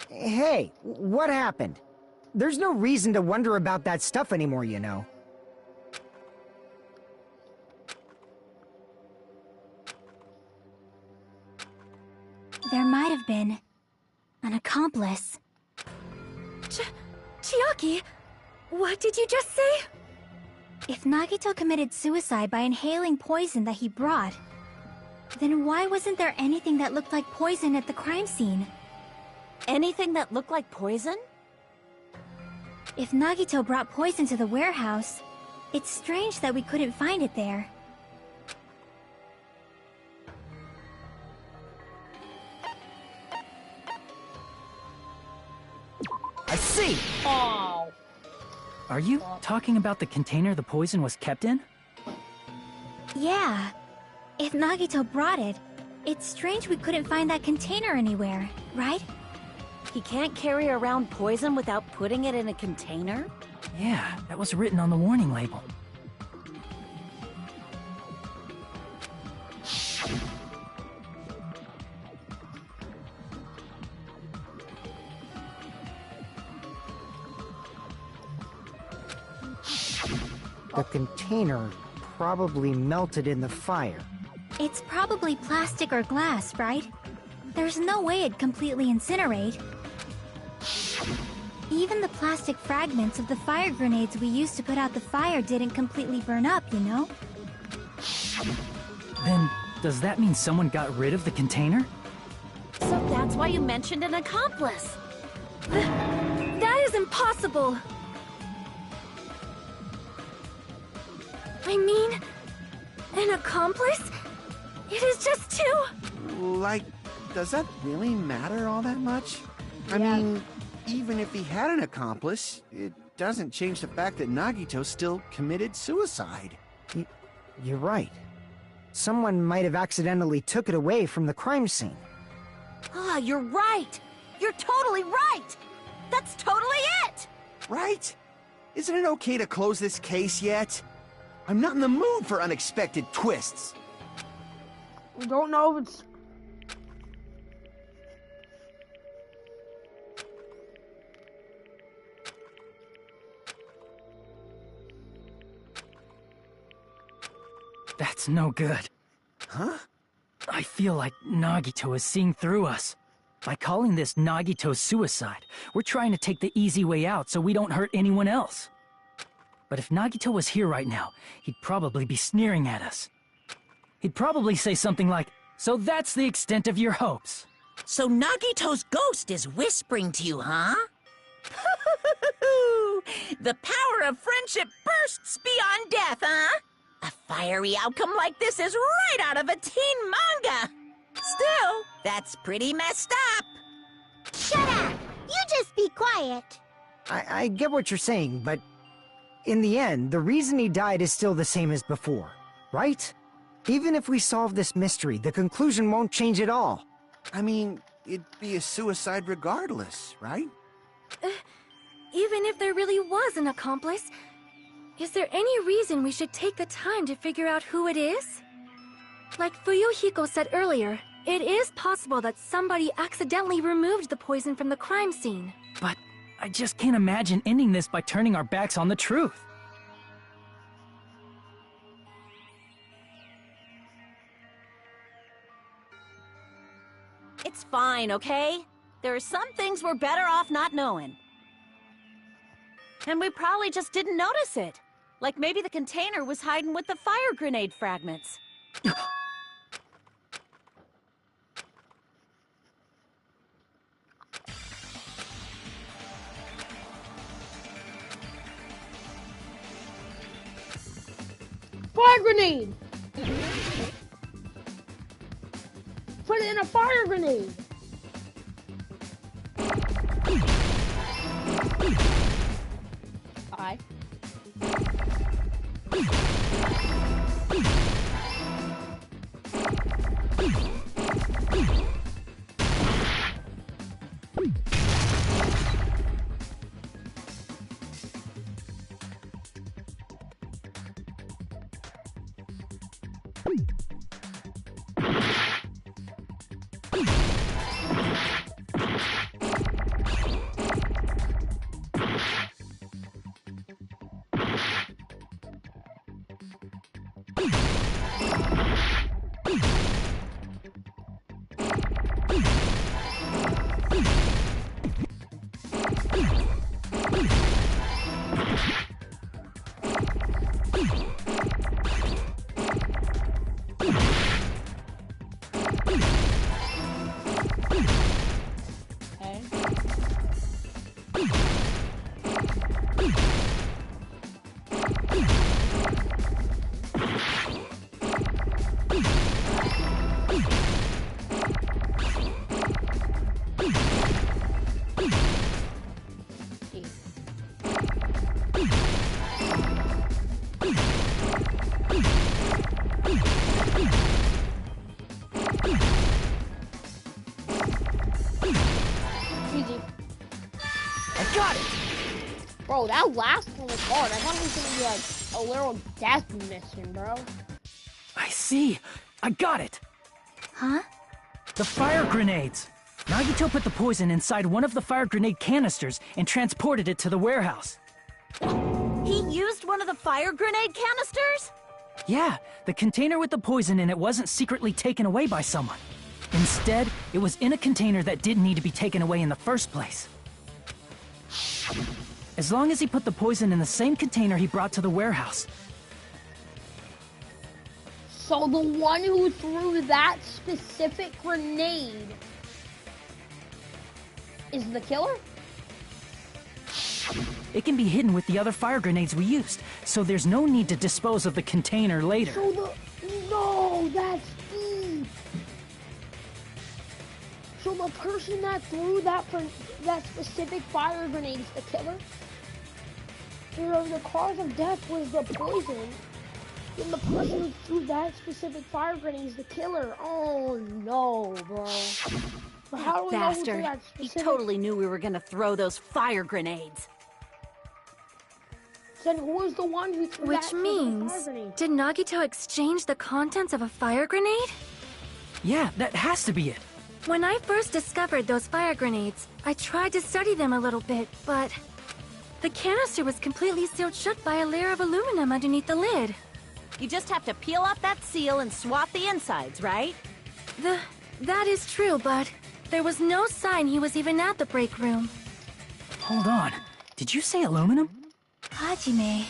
Hey, what happened? There's no reason to wonder about that stuff anymore, you know. There might have been an accomplice. Chiaki, what did you just say? If Nagito committed suicide by inhaling poison that he brought, then why wasn't there anything that looked like poison at the crime scene? Anything that looked like poison? If Nagito brought poison to the warehouse, it's strange that we couldn't find it there. I see! Oh. Are you talking about the container the poison was kept in? Yeah. If Nagito brought it, it's strange we couldn't find that container anywhere, right? He can't carry around poison without putting it in a container? Yeah, that was written on the warning label. The container probably melted in the fire. It's probably plastic or glass, right? There's no way it'd completely incinerate. Even the plastic fragments of the fire grenades we used to put out the fire didn't completely burn up, you know? Then, does that mean someone got rid of the container? So that's why you mentioned an accomplice. That is impossible! I mean, an accomplice? It is just two! Like, does that really matter all that much? I Yeah. mean, even if he had an accomplice, it doesn't change the fact that Nagito still committed suicide. You're right. Someone might have accidentally took it away from the crime scene. Ah, you're right! You're totally right! That's totally it! Right? Isn't it okay to close this case yet? I'm not in the mood for unexpected twists. We don't know if it's... That's no good. Huh? I feel like Nagito is seeing through us. By calling this Nagito's suicide, we're trying to take the easy way out so we don't hurt anyone else. But if Nagito was here right now, he'd probably be sneering at us. He'd probably say something like, "So that's the extent of your hopes." So Nagito's ghost is whispering to you, huh? The power of friendship bursts beyond death, huh? A fiery outcome like this is right out of a teen manga. Still, that's pretty messed up. Shut up! You just be quiet. I get what you're saying, but in the end, the reason he died is still the same as before, right? Even if we solve this mystery, the conclusion won't change at all. I mean, it'd be a suicide regardless, right? Even if there really was an accomplice, is there any reason we should take the time to figure out who it is? Like Fuyuhiko said earlier, it is possible that somebody accidentally removed the poison from the crime scene. But I just can't imagine ending this by turning our backs on the truth. It's fine, okay? There are some things we're better off not knowing. And we probably just didn't notice it. Like maybe the container was hiding with the fire grenade fragments. Fire grenade! Put it in a fire grenade! Alright. I got it! Bro, that last one was hard. I thought it was gonna be like a little death mission, bro. I see. I got it. Huh? The fire grenades. Nagito put the poison inside one of the fire grenade canisters and transported it to the warehouse. He used one of the fire grenade canisters? Yeah, the container with the poison in it wasn't secretly taken away by someone. Instead, it was in a container that didn't need to be taken away in the first place. As long as he put the poison in the same container he brought to the warehouse. So the one who threw that specific grenade is the killer? It can be hidden with the other fire grenades we used, so there's no need to dispose of the container later. So no, that's deep. So the person that threw that specific fire grenade is the killer? The cause of death was the poison. And the person who threw that specific fire grenade is the killer. Oh no, bro. But how do we know who threw that He specific... totally knew we were gonna throw those fire grenades. Then who was the one who threw that Which specific means, fire grenade? did Nagito exchange the contents of a fire grenade? Yeah, that has to be it. When I first discovered those fire grenades, I tried to study them a little bit, but the canister was completely sealed shut by a layer of aluminum underneath the lid. You just have to peel off that seal and swap the insides, right? That is true, but there was no sign he was even at the break room. Hold on. Did you say aluminum? Hajime.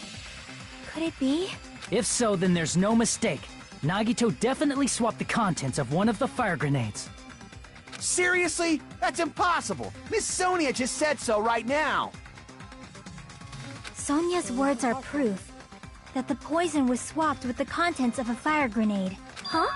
Could it be? If so, then there's no mistake. Nagito definitely swapped the contents of one of the fire grenades. Seriously? That's impossible. Miss Sonia just said so right now. Sonia's words are proof that the poison was swapped with the contents of a fire grenade. Huh?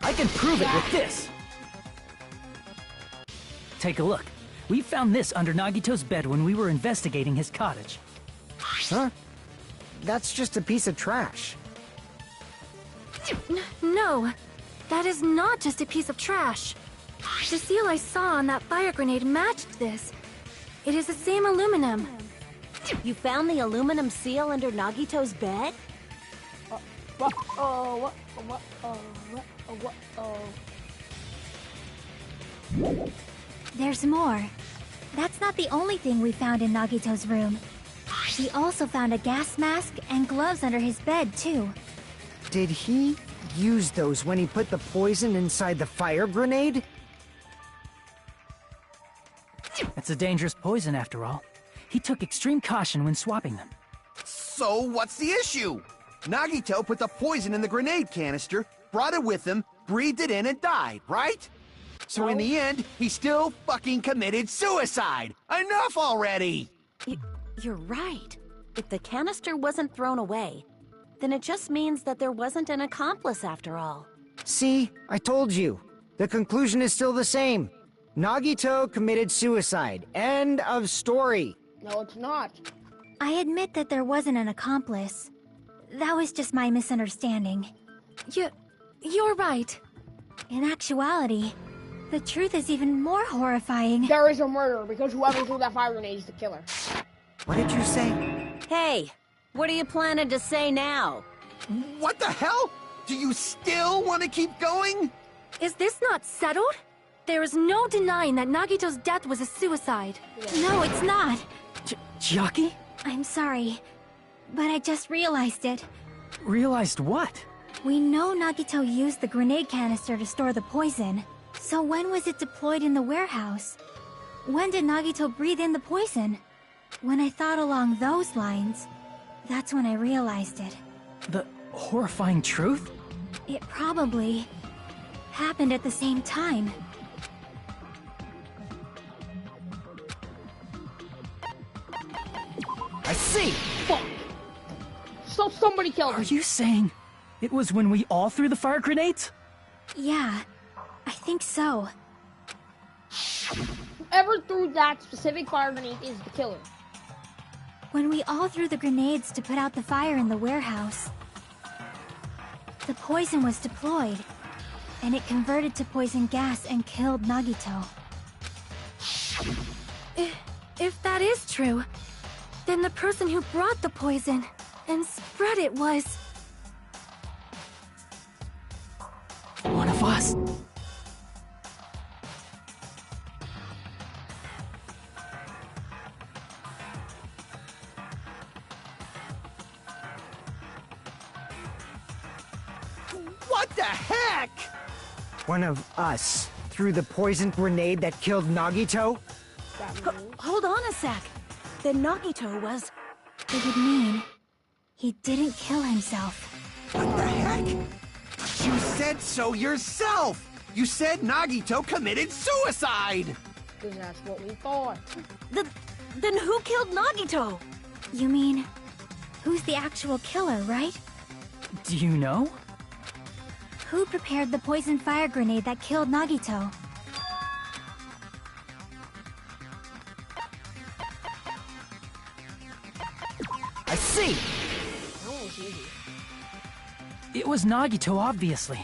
I can prove it with this! Take a look. We found this under Nagito's bed when we were investigating his cottage. Huh? That's just a piece of trash. No, that is not just a piece of trash. The seal I saw on that fire grenade matched this. It is the same aluminum. You found the aluminum seal under Nagito's bed? There's more. That's not the only thing we found in Nagito's room. We also found a gas mask and gloves under his bed, too. Did he use those when he put the poison inside the fire grenade? It's a dangerous poison, after all. He took extreme caution when swapping them. So what's the issue? Nagito put the poison in the grenade canister, brought it with him, breathed it in, and died, right? So in the end, he still fucking committed suicide. Enough already! You're right. If the canister wasn't thrown away, then it just means that there wasn't an accomplice after all. See, I told you. The conclusion is still the same. Nagito committed suicide. End of story. No, it's not. I admit that there wasn't an accomplice. That was just my misunderstanding. You're right. In actuality, the truth is even more horrifying. There is a murder because whoever threw that fire grenade is the killer. What did you say? Hey, what are you planning to say now? What the hell? Do you still want to keep going? Is this not settled? There is no denying that Nagito's death was a suicide. No, it's not. Chiaki? I'm sorry, but I just realized it. Realized what? We know Nagito used the grenade canister to store the poison. So when was it deployed in the warehouse? When did Nagito breathe in the poison? When I thought along those lines, that's when I realized it. The horrifying truth? It probably happened at the same time. I see! Fuck. So somebody killed Are him. you saying it was when we all threw the fire grenades? Yeah, I think so. Whoever threw that specific fire grenade is the killer. When we all threw the grenades to put out the fire in the warehouse, the poison was deployed, and it converted to poison gas and killed Nagito. If that is true, then the person who brought the poison and spread it was... One of us? What the heck? One of us threw the poison grenade that killed Nagito? Hold on a sec. Then Nagito was... It would mean he didn't kill himself. What the heck? You said so yourself! You said Nagito committed suicide! Because that's what we thought. Then who killed Nagito? You mean, who's the actual killer, right? Do you know? Who prepared the poison fire grenade that killed Nagito? I see! That was easy. It was Nagito, obviously.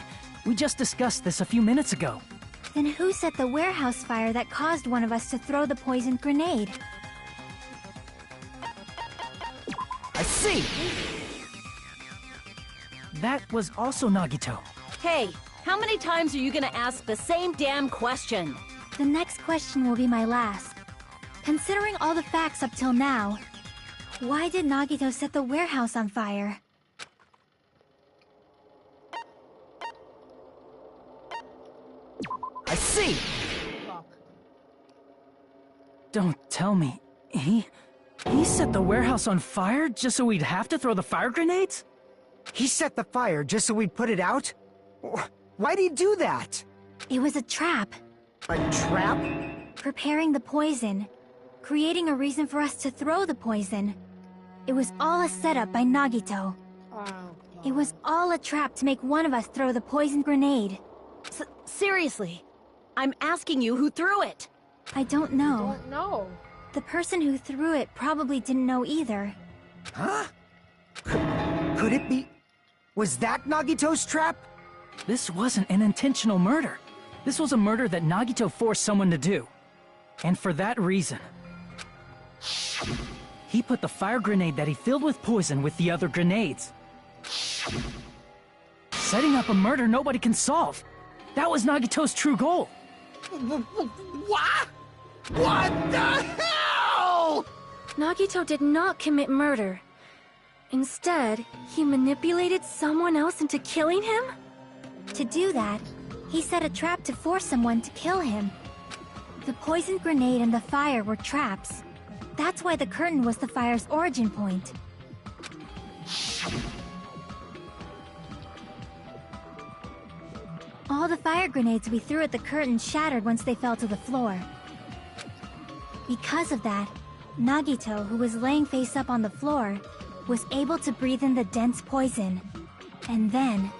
We just discussed this a few minutes ago. Then who set the warehouse fire that caused one of us to throw the poisoned grenade? I see! That was also Nagito. Hey, how many times are you gonna ask the same damn question? The next question will be my last. Considering all the facts up till now, why did Nagito set the warehouse on fire? I see! Fuck. Don't tell me. He set the warehouse on fire just so we'd have to throw the fire grenades? He set the fire just so we'd put it out? Why'd he do that? It was a trap. A trap? Preparing the poison. Creating a reason for us to throw the poison. It was all a setup by Nagito. It was all a trap to make one of us throw the poison grenade. Seriously, I'm asking you who threw it. I don't know. Don't know. The person who threw it probably didn't know either. Huh? Could it be... Was that Nagito's trap? This wasn't an intentional murder. This was a murder that Nagito forced someone to do. And for that reason, he put the fire grenade that he filled with poison with the other grenades. Setting up a murder nobody can solve. That was Nagito's true goal. What? What the hell? Nagito did not commit murder. Instead, he manipulated someone else into killing him? To do that, he set a trap to force someone to kill him. The poison grenade and the fire were traps. That's why the curtain was the fire's origin point. All the fire grenades we threw at the curtain shattered once they fell to the floor. Because of that, Nagito, who was laying face up on the floor, was able to breathe in the dense poison. And then...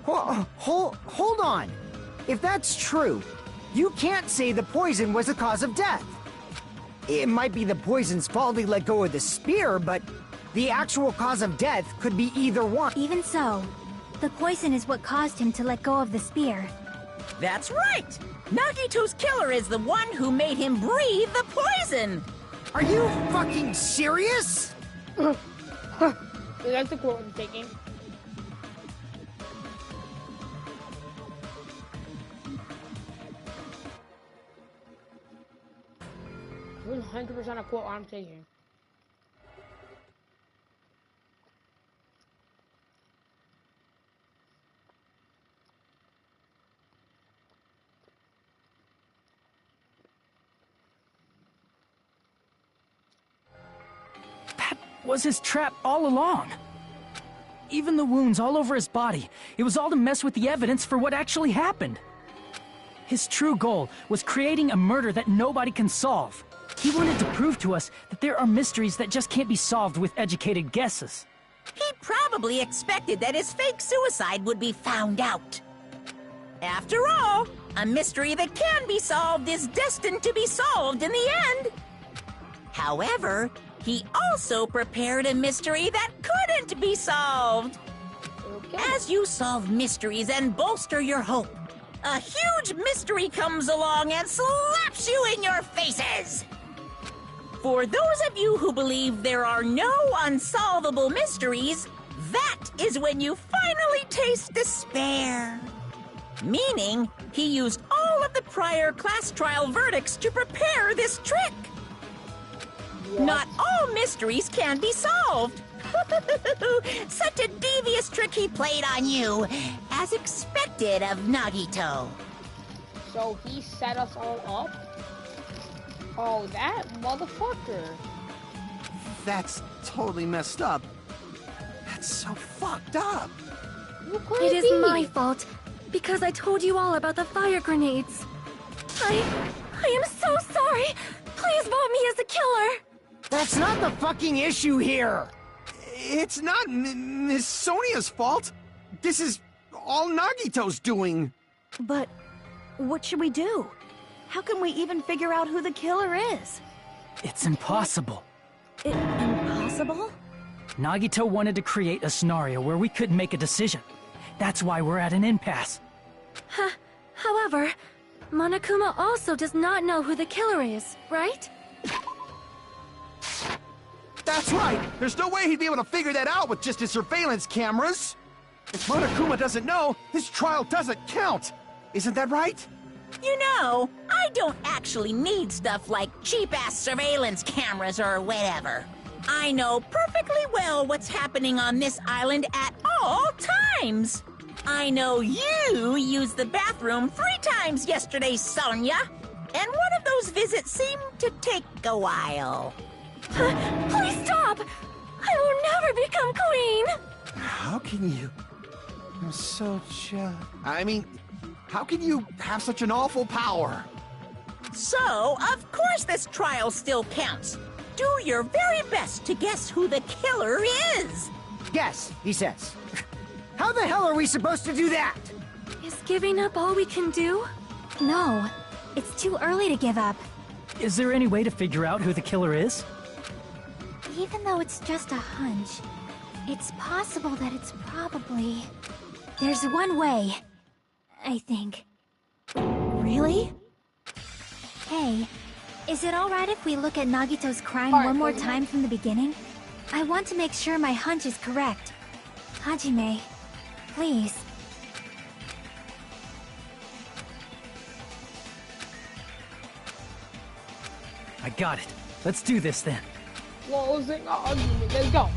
Hold on! If that's true, you can't say the poison was the cause of death. It might be the poison's fault he let go of the spear, but the actual cause of death could be either one. Even so, the poison is what caused him to let go of the spear. That's right! Nagito's killer is the one who made him breathe the poison! Are you fucking serious? That's the quote I'm taking. It was 100% a quote I'm taking. That was his trap all along. Even the wounds all over his body, it was all to mess with the evidence for what actually happened. His true goal was creating a murder that nobody can solve. He wanted to prove to us that there are mysteries that just can't be solved with educated guesses. He probably expected that his fake suicide would be found out. After all, a mystery that can be solved is destined to be solved in the end. However, he also prepared a mystery that couldn't be solved. Okay. As you solve mysteries and bolster your hope, a huge mystery comes along and slaps you in your faces. For those of you who believe there are no unsolvable mysteries, that is when you finally taste despair. Meaning, he used all of the prior class trial verdicts to prepare this trick. Not all mysteries can be solved. Such a devious trick he played on you, as expected of Nagito. So he set us all up? Oh, that motherfucker. That's totally messed up. That's so fucked up. You crazy. It is my fault, because I told you all about the fire grenades. I am so sorry. Please vote me as the killer. That's not the fucking issue here! It's not Miss Sonia's fault. This is all Nagito's doing. But what should we do? How can we even figure out who the killer is? It's impossible. Impossible? Nagito wanted to create a scenario where we couldn't make a decision. That's why we're at an impasse. However, Monokuma also does not know who the killer is, right? That's right. There's no way he'd be able to figure that out with just his surveillance cameras. If Monokuma doesn't know, his trial doesn't count. Isn't that right? You know, I don't actually need stuff like cheap-ass surveillance cameras or whatever. I know perfectly well what's happening on this island at all times. I know you used the bathroom 3 times yesterday, Sonia. And one of those visits seemed to take a while. Please stop! I will never become queen! How can you? I'm so how can you have such an awful power? So, of course this trial still counts. Do your very best to guess who the killer is. Yes, he says. How the hell are we supposed to do that? Is giving up all we can do? No, it's too early to give up. Is there any way to figure out who the killer is? Even though it's just a hunch, it's possible that it's probably... There's one way, I think. Really? Hey, is it alright if we look at Nagito's crime Alright, one more okay. time from the beginning? I want to make sure my hunch is correct. Hajime, please. I got it. Let's do this then. Closing argument. Let's go.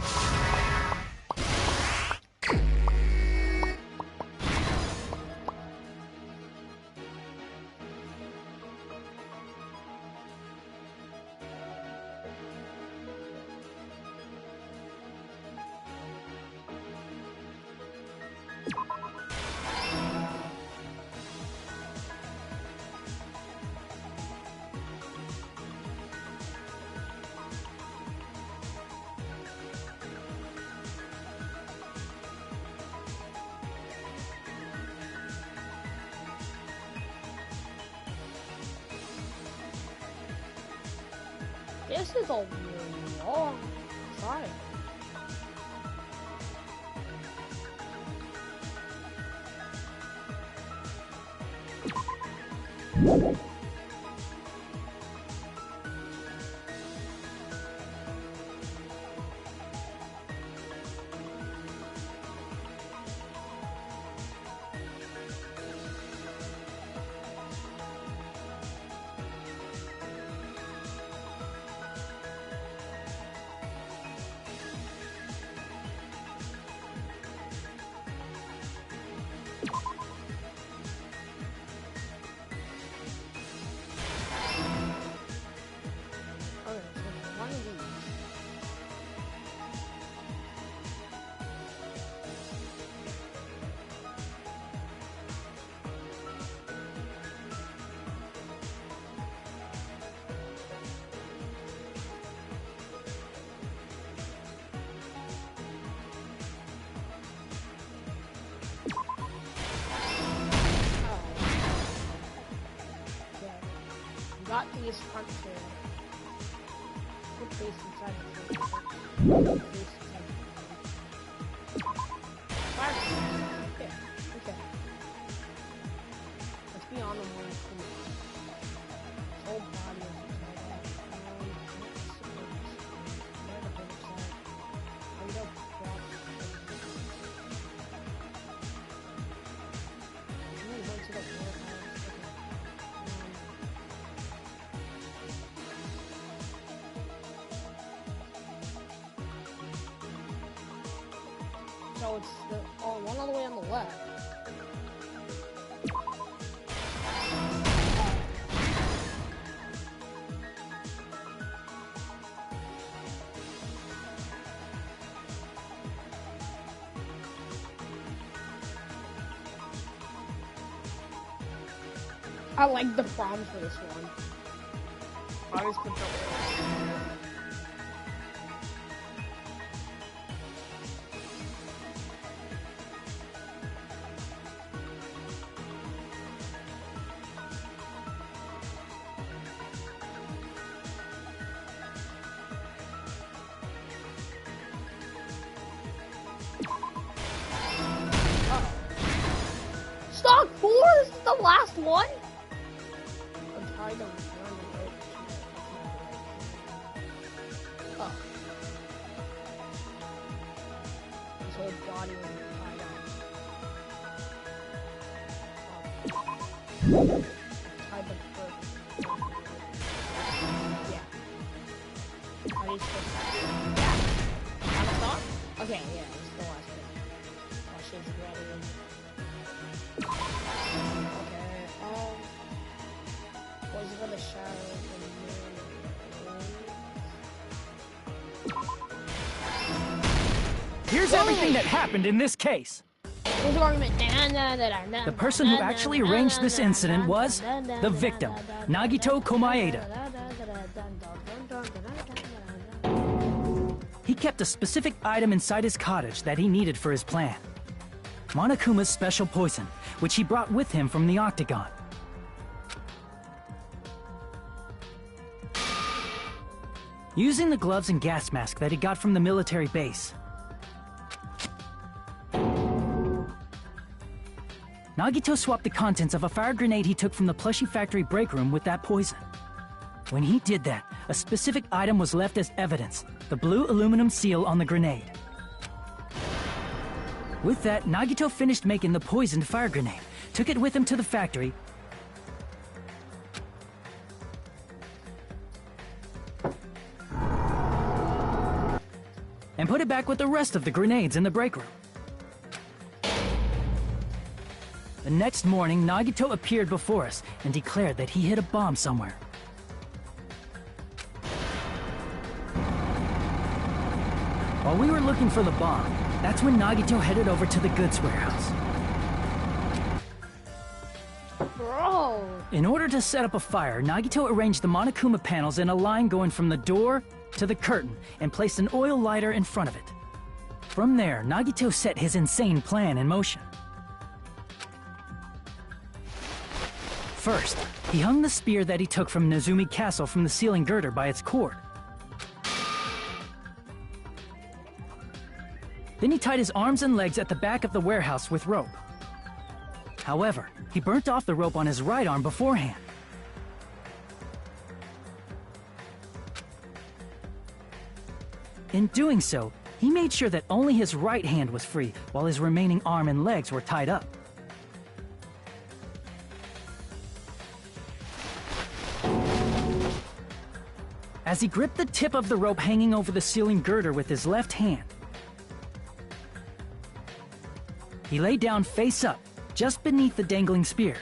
This is a long time. Got these front to put face inside the face inside the fire. Okay, okay. Let's be on the one whole body is inside that. So it's the one all the way on the left. I like the proms for this one. I always put that. Stock 4 is the last one? I'm tired of running. Oh. His whole body was tied up. Tied the foot. Yeah. Are you supposed to? Yeah. On the top? Okay, yeah, it's the last bit. Oh, she's ready. Was for the shadow Here's everything that happened in this case. The person who actually arranged this incident was the victim, Nagito Komaeda. He kept a specific item inside his cottage that he needed for his plan. Monokuma's special poison, which he brought with him from the Octagon. Using the gloves and gas mask that he got from the military base, Nagito swapped the contents of a fire grenade he took from the plushie factory break room with that poison. When he did that, a specific item was left as evidence, the blue aluminum seal on the grenade. With that, Nagito finished making the poisoned fire grenade, took it with him to the factory, and put it back with the rest of the grenades in the break room. The next morning, Nagito appeared before us and declared that he hid a bomb somewhere. While we were looking for the bomb, that's when Nagito headed over to the goods warehouse. Bro! In order to set up a fire, Nagito arranged the Monokuma panels in a line going from the door to the curtain and placed an oil lighter in front of it. From there, Nagito set his insane plan in motion. First, he hung the spear that he took from Nezumi Castle from the ceiling girder by its cord. Then he tied his arms and legs at the back of the warehouse with rope. However, he burnt off the rope on his right arm beforehand. In doing so, he made sure that only his right hand was free, while his remaining arm and legs were tied up. As he gripped the tip of the rope hanging over the ceiling girder with his left hand, he lay down face up, just beneath the dangling spear.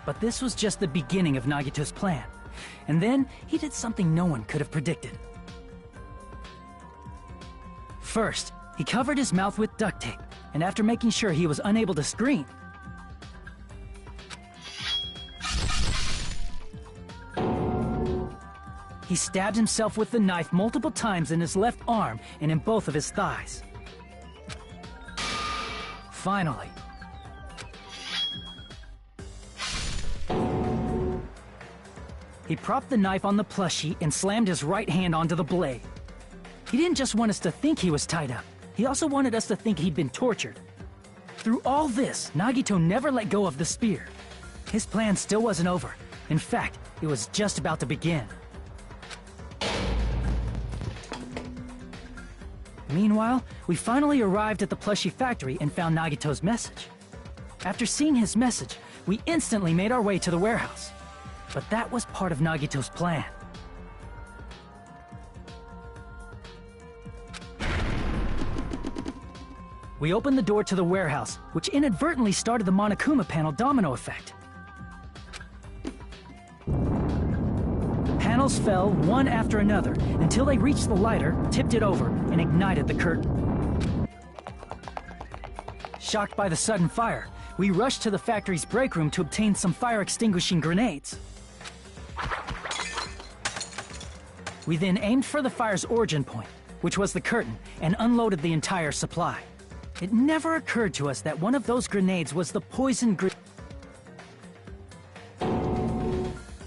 But this was just the beginning of Nagito's plan. And then, he did something no one could have predicted. First, he covered his mouth with duct tape, and after making sure he was unable to scream, he stabbed himself with the knife multiple times in his left arm and in both of his thighs. Finally, he propped the knife on the plushie and slammed his right hand onto the blade. He didn't just want us to think he was tied up, he also wanted us to think he'd been tortured. Through all this, Nagito never let go of the spear. His plan still wasn't over. In fact, it was just about to begin. Meanwhile, we finally arrived at the plushie factory and found Nagito's message. After seeing his message, we instantly made our way to the warehouse. But that was part of Nagito's plan. We opened the door to the warehouse, which inadvertently started the Monokuma panel domino effect. Panels fell one after another until they reached the lighter, tipped it over, and ignited the curtain. Shocked by the sudden fire, we rushed to the factory's break room to obtain some fire-extinguishing grenades. We then aimed for the fire's origin point, which was the curtain, and unloaded the entire supply. It never occurred to us that one of those grenades was the poison grenade.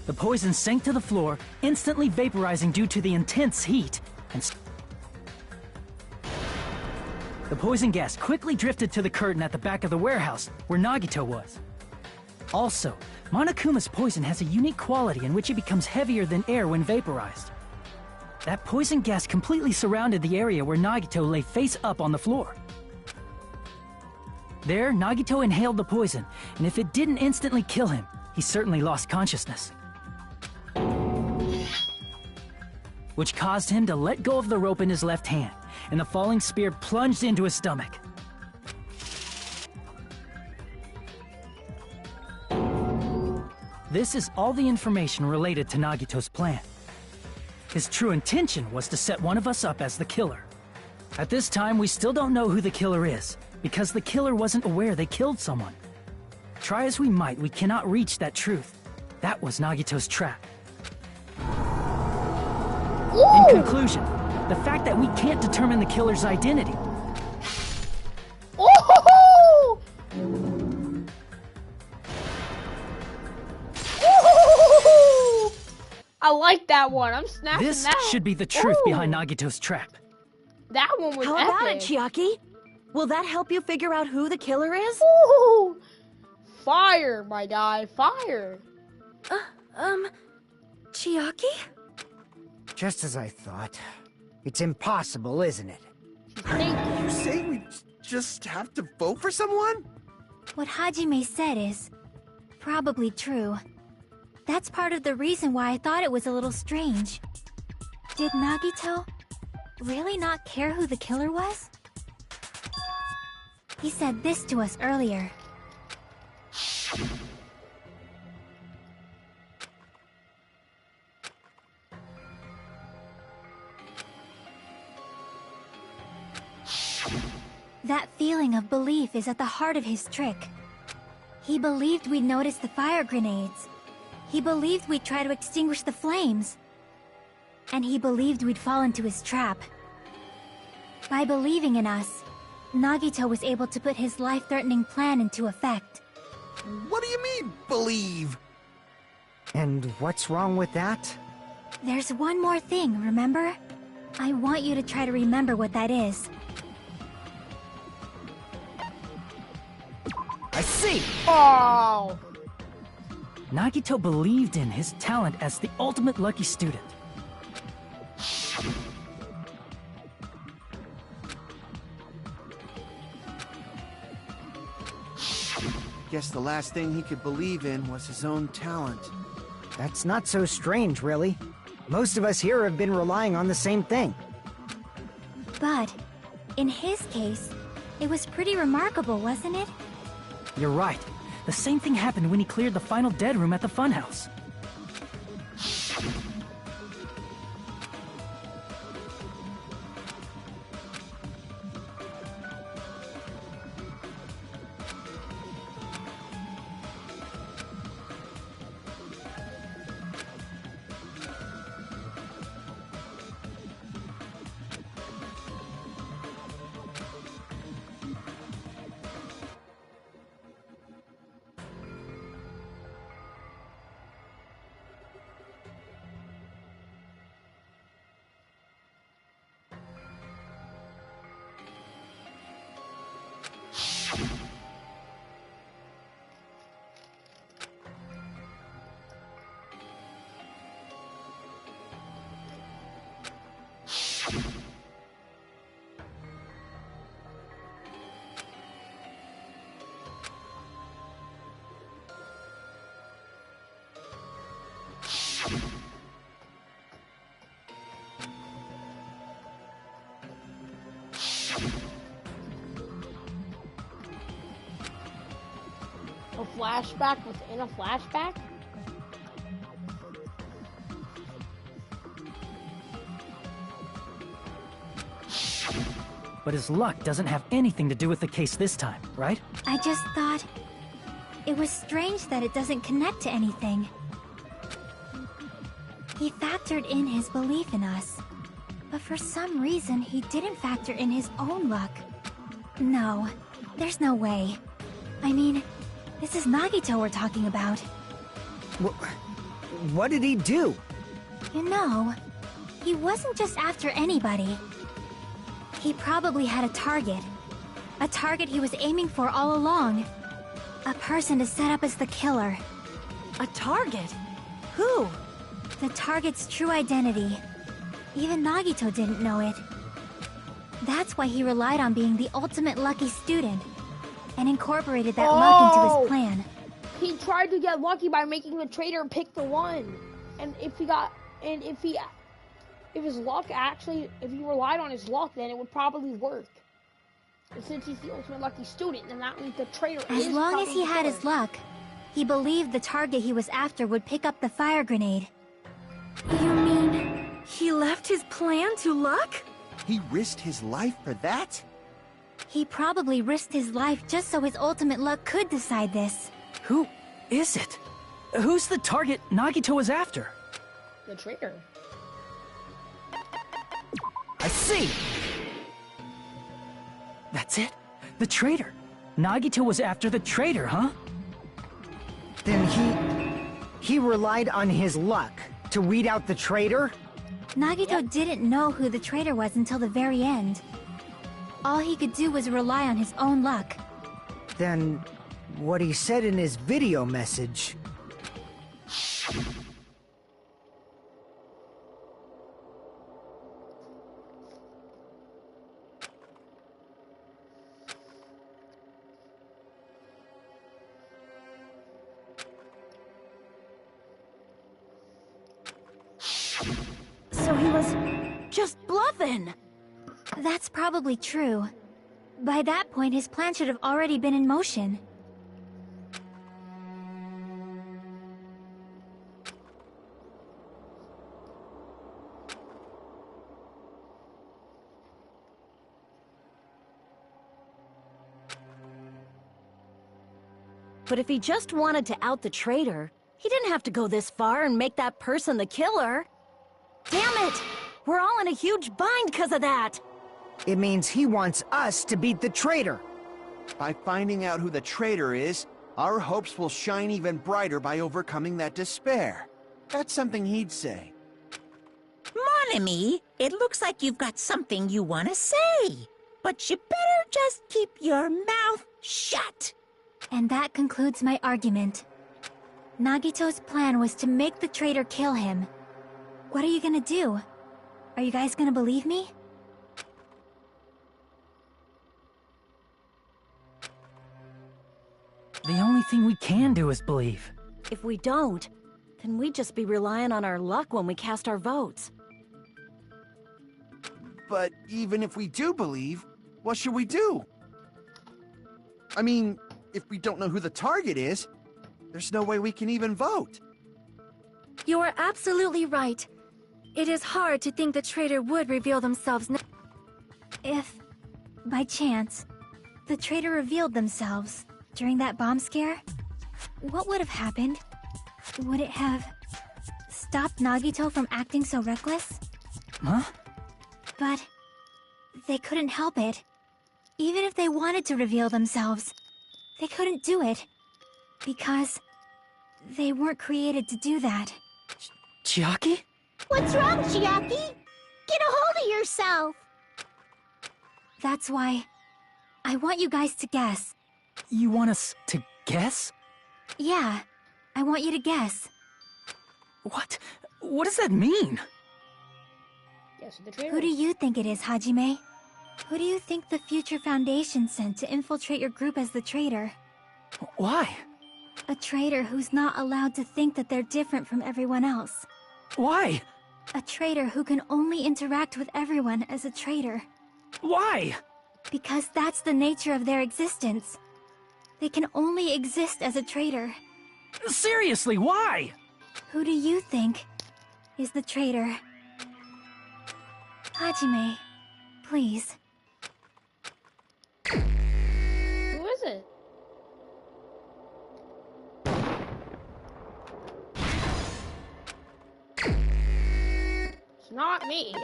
The poison sank to the floor, instantly vaporizing due to the intense heat, and the poison gas quickly drifted to the curtain at the back of the warehouse, where Nagito was. Also, Monokuma's poison has a unique quality in which it becomes heavier than air when vaporized. That poison gas completely surrounded the area where Nagito lay face up on the floor. There, Nagito inhaled the poison, and if it didn't instantly kill him, he certainly lost consciousness. Which caused him to let go of the rope in his left hand, and the falling spear plunged into his stomach. This is all the information related to Nagito's plan. His true intention was to set one of us up as the killer. At this time, we still don't know who the killer is, because the killer wasn't aware they killed someone. Try as we might, we cannot reach that truth. That was Nagito's trap. In conclusion, the fact that we can't determine the killer's identity. Oh! Oh! I like that one. I'm snapping This that. should be the truth Ooh. behind Nagito's trap. That one was How epic. about it, Chiaki? Will that help you figure out who the killer is? Ooh! Fire, my guy. Fire. Chiaki? Just as I thought. It's impossible, isn't it? You say we just have to vote for someone? What Hajime said is probably true. That's part of the reason why I thought it was a little strange. Did Nagito really not care who the killer was? He said this to us earlier. That feeling of belief is at the heart of his trick. He believed we'd notice the fire grenades. He believed we'd try to extinguish the flames. And he believed we'd fall into his trap. By believing in us, Nagito was able to put his life-threatening plan into effect. What do you mean, believe? And what's wrong with that? There's one more thing, remember? I want you to try to remember what that is. I see! Oh! Nagito believed in his talent as the ultimate lucky student. Guess the last thing he could believe in was his own talent. That's not so strange, really. Most of us here have been relying on the same thing. But, in his case, it was pretty remarkable, wasn't it? You're right. The same thing happened when he cleared the final dead room at the funhouse. A flashback within a flashback? But his luck doesn't have anything to do with the case this time, right? I just thought... It was strange that it doesn't connect to anything. He factored in his belief in us. But for some reason, he didn't factor in his own luck. No, there's no way. I mean, this is Nagito we're talking about. What did he do? You know, he wasn't just after anybody. He probably had a target. A target he was aiming for all along. A person to set up as the killer. A target? Who? The target's true identity. Even Nagito didn't know it. That's why he relied on being the ultimate lucky student, and incorporated that luck into his plan. He tried to get lucky by making the traitor pick the one. And if his luck actually, if he relied on his luck, then it would probably work. And since he's the ultimate lucky student, then that means the traitor is As long as probably he had the his killer. luck, he believed the target he was after would pick up the fire grenade. You mean he left his plan to luck? He risked his life for that? He probably risked his life just so his ultimate luck could decide this. Who is it? Who's the target Nagito was after? The traitor. I see! That's it? The traitor. Nagito was after the traitor, huh? Then he relied on his luck to weed out the traitor? Nagito didn't know who the traitor was until the very end. All he could do was rely on his own luck. Then what he said in his video message... So he was just bluffing. That's probably true. By that point, his plan should have already been in motion. But if he just wanted to out the traitor, he didn't have to go this far and make that person the killer. Damn it! We're all in a huge bind because of that! It means he wants us to beat the traitor. By finding out who the traitor is, our hopes will shine even brighter by overcoming that despair. That's something he'd say. Hanami, it looks like you've got something you want to say. But you better just keep your mouth shut. And that concludes my argument. Nagito's plan was to make the traitor kill him. What are you gonna do? Are you guys gonna believe me? The only thing we can do is believe. If we don't, then we'd just be relying on our luck when we cast our votes. But even if we do believe, what should we do? I mean, if we don't know who the target is, there's no way we can even vote. You are absolutely right. It is hard to think the traitor would reveal themselves now. If, by chance, the traitor revealed themselves during that bomb scare, what would have happened? Would it have stopped Nagito from acting so reckless? Huh? But they couldn't help it. Even if they wanted to reveal themselves, they couldn't do it. Because they weren't created to do that. Chiaki? What's wrong, Chiaki? Get a hold of yourself! That's why I want you guys to guess. You want us to guess? Yeah, I want you to guess. What? What does that mean? Yes, the traitor. Who do you think it is, Hajime? Who do you think the Future Foundation sent to infiltrate your group as the traitor? Why? A traitor who's not allowed to think that they're different from everyone else. Why? A traitor who can only interact with everyone as a traitor. Why? Because that's the nature of their existence. They can only exist as a traitor. Seriously, why? Who do you think is the traitor? Hajime, please. Who is it? It's not me.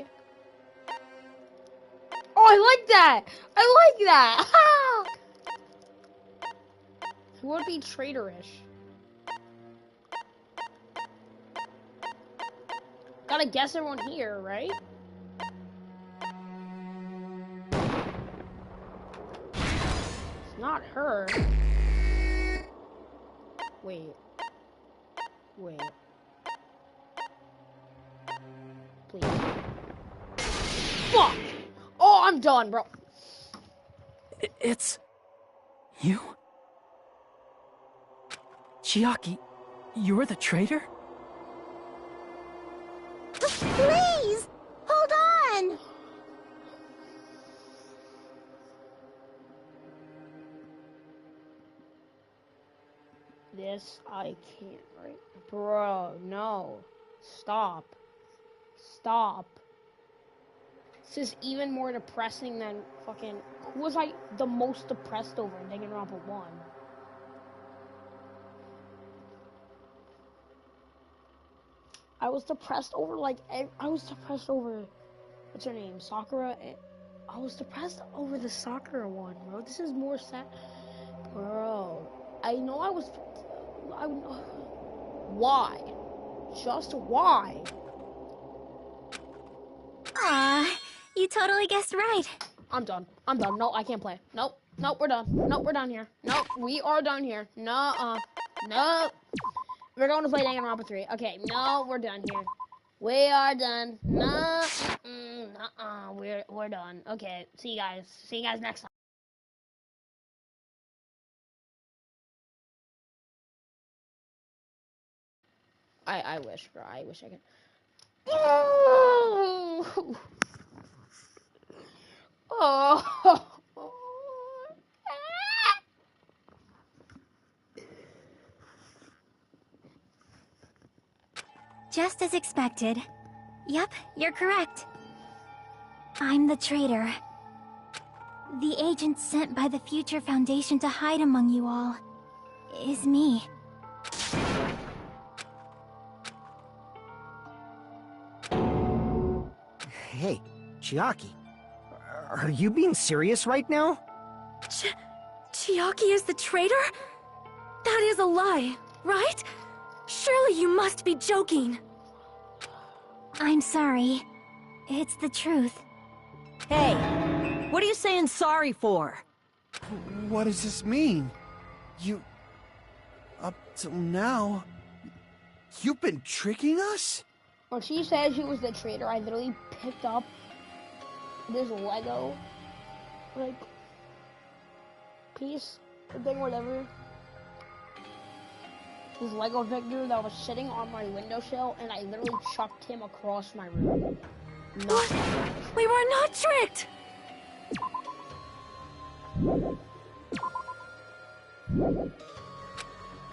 Oh, I like that! I like that! Who would be traitorish? Gotta guess everyone here, right? It's not her. Wait. Wait. Please. Fuck! Oh, I'm done, bro. It's... you? Chiaki, you're the traitor? Please! Hold on! This I can't, right? Bro, no. Stop. Stop. This is even more depressing than fucking... Who was I the most depressed over in Danganronpa 1? I was depressed over, like, I was depressed over... What's her name? Sakura? I was depressed over the Sakura one, bro. This is more sad. Bro. I know I was... Why? Just why? Aw, you totally guessed right. I'm done. I'm done. No, I can't play. Nope. Nope, we're done. Nope, we're done here. Nope, we are done here. No, Nope. We're going to play Danganronpa 3. Okay, no, we're done here. We are done. No, we're done. Okay, see you guys. See you guys next time. I wish, bro. I wish I could. Oh. Just as expected. Yep, you're correct. I'm the traitor. The agent sent by the Future Foundation to hide among you all is me. Hey, Chiaki, are you being serious right now? Chiaki is the traitor? That is a lie, right? Surely you must be joking. I'm sorry. It's the truth. Hey, what are you saying sorry for? What does this mean? Up till now, you've been tricking us? When she said she was the traitor, I literally picked up this Lego, like, piece, thing, whatever. This Lego Victor that was sitting on my windowsill, and I literally chucked him across my room. What? We were not tricked!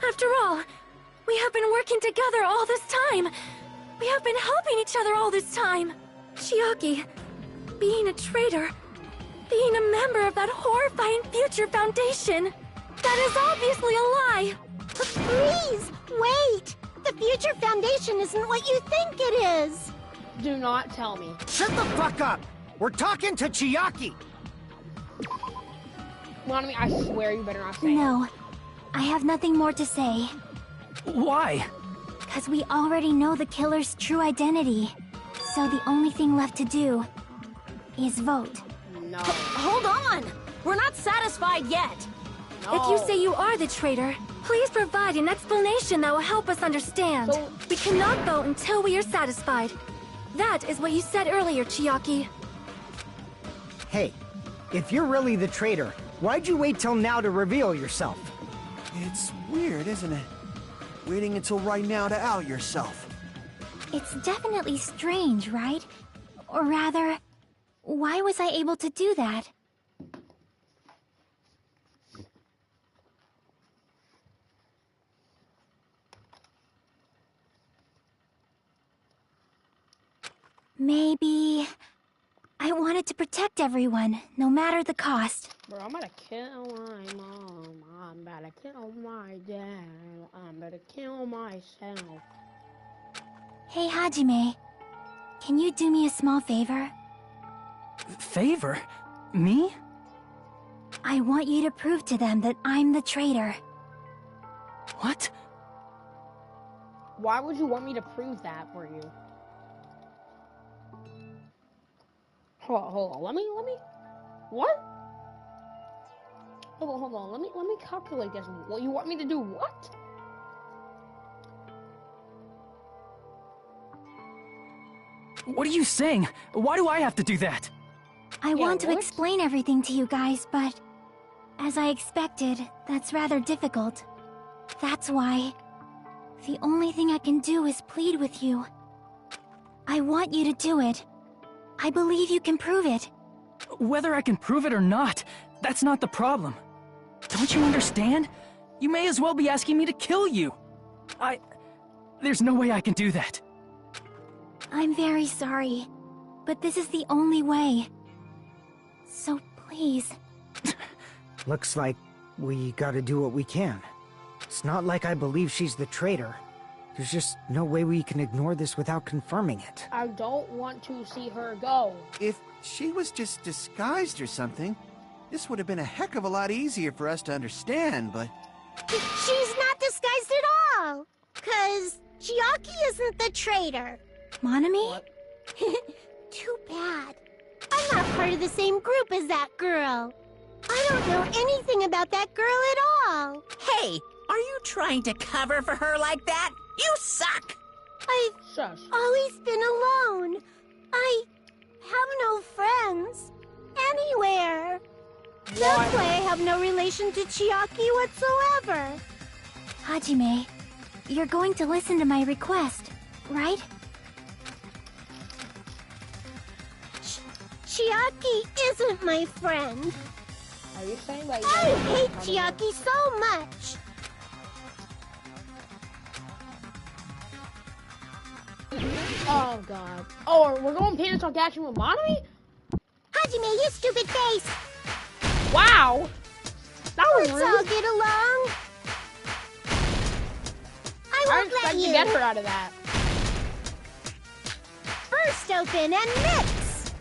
After all, we have been working together all this time. We have been helping each other all this time. Chiaki, being a traitor, being a member of that horrifying future foundation, that is obviously a lie. Please, wait! The Future Foundation isn't what you think it is! Do not tell me. Shut the fuck up! We're talking to Chiaki! Monami, I swear you better not say it. No, I have nothing more to say. Why? Because we already know the killer's true identity. So the only thing left to do is vote. No. Hold on! We're not satisfied yet! No. If you say you are the traitor, please provide an explanation that will help us understand. So- We cannot vote until we are satisfied. That is what you said earlier, Chiaki. Hey, if you're really the traitor, why'd you wait till now to reveal yourself? It's weird, isn't it? Waiting until right now to out yourself. It's definitely strange, right? Or rather, why was I able to do that? Maybe I wanted to protect everyone, no matter the cost. Bro, I'm gonna kill my mom. I'm about to kill my dad. I'm about to kill myself. Hey, Hajime, can you do me a small favor? Favor? Me? I want you to prove to them that I'm the traitor. What? Why would you want me to prove that for you? Hold on. Let me. What? Hold on. Let me calculate this. What you want me to do? What? What are you saying? Why do I have to do that? I want to what? explain everything to you guys, but as I expected, that's rather difficult. That's why the only thing I can do is plead with you. I want you to do it. I believe you can prove it. Whether I can prove it or not, that's not the problem. Don't you understand? You may as well be asking me to kill you. There's no way I can do that. I'm very sorry, but this is the only way. So please. Looks like we gotta do what we can. It's not like I believe she's the traitor. There's just no way we can ignore this without confirming it. I don't want to see her go. If she was just disguised or something, this would have been a heck of a lot easier for us to understand, but... She's not disguised at all! 'Cause Chiaki isn't the traitor. Monami? Too bad. I'm not part of the same group as that girl. I don't know anything about that girl at all. Hey, are you trying to cover for her like that? You suck! I've Shush. always been alone. I have no friends. Anywhere. That's why I have no relation to Chiaki whatsoever. Hajime, you're going to listen to my request, right? Chiaki isn't my friend. Are you saying that I you hate Chiaki so much. Oh god. Oh, we're going penis on action with Monami? Hajime, you stupid face. Wow! That was Let's all rude. get along. I I won't expect let to you. get her out of that. First open and mix.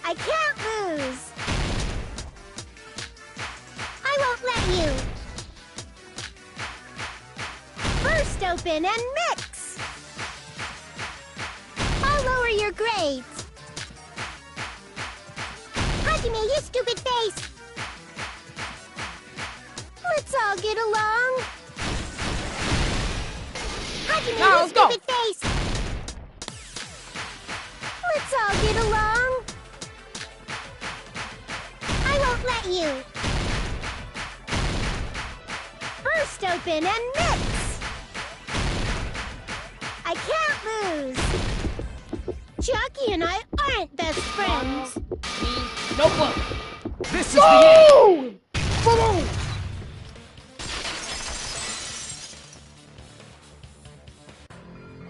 I can't lose. I won't let you. First open and mix. I'll lower You're great! Hajime, you stupid face! Let's all get along! Hajime, Now, you let's go. stupid face! Let's all get along! I won't let you! Burst open and mix! I can't lose! Jockey and I aren't best friends! Notebook. This is the end!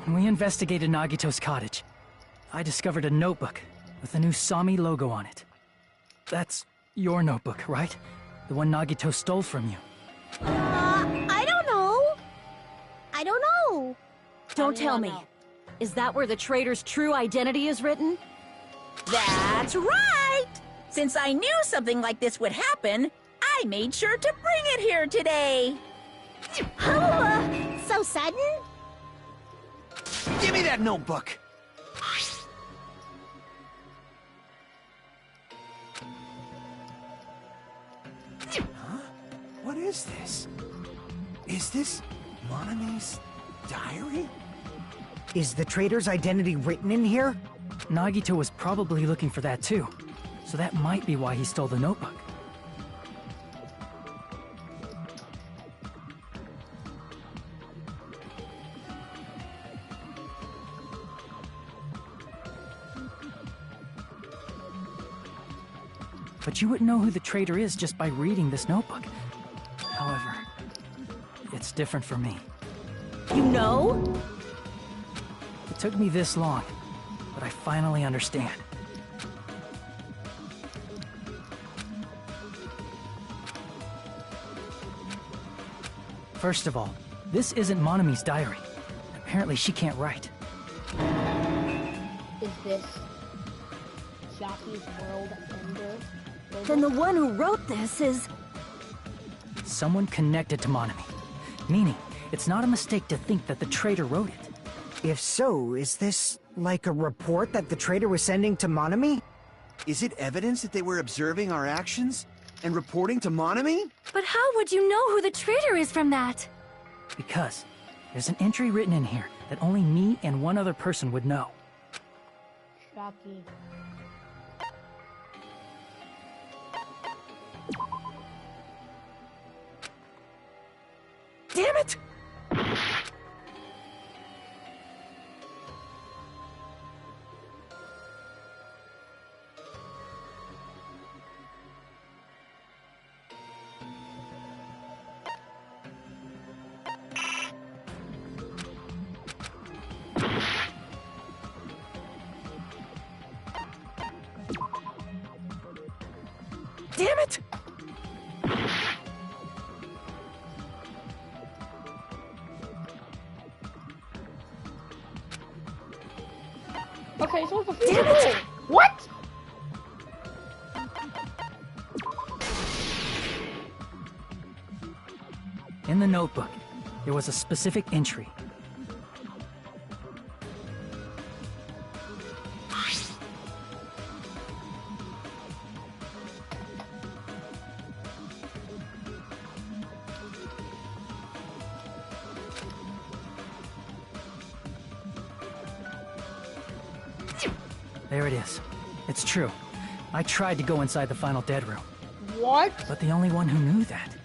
When we investigated Nagito's cottage, I discovered a notebook with the new Sami logo on it. That's your notebook, right? The one Nagito stole from you. I don't know. I don't know. Don't tell me. Is that where the traitor's true identity is written? That's right! Since I knew something like this would happen, I made sure to bring it here today. So sudden? Give me that notebook! Huh? What is this? Is this Monami's diary? Is the traitor's identity written in here? Nagito was probably looking for that too, so that might be why he stole the notebook. But you wouldn't know who the traitor is just by reading this notebook. However, it's different for me. You know? It took me this long, but I finally understand. First of all, this isn't Monami's diary. Apparently she can't write. Is this Jackie's world ender? Then the one who wrote this is... Someone connected to Monami. Meaning, it's not a mistake to think that the traitor wrote it. If so, is this like a report that the traitor was sending to Monami? Is it evidence that they were observing our actions and reporting to Monami? But how would you know who the traitor is from that? Because there's an entry written in here that only me and one other person would know. Jackie. Damn it! Damn it! Okay, so it's a future. What? In the notebook, there was a specific entry. There it is. It's true. I tried to go inside the final dead room, What? but the only one who knew that.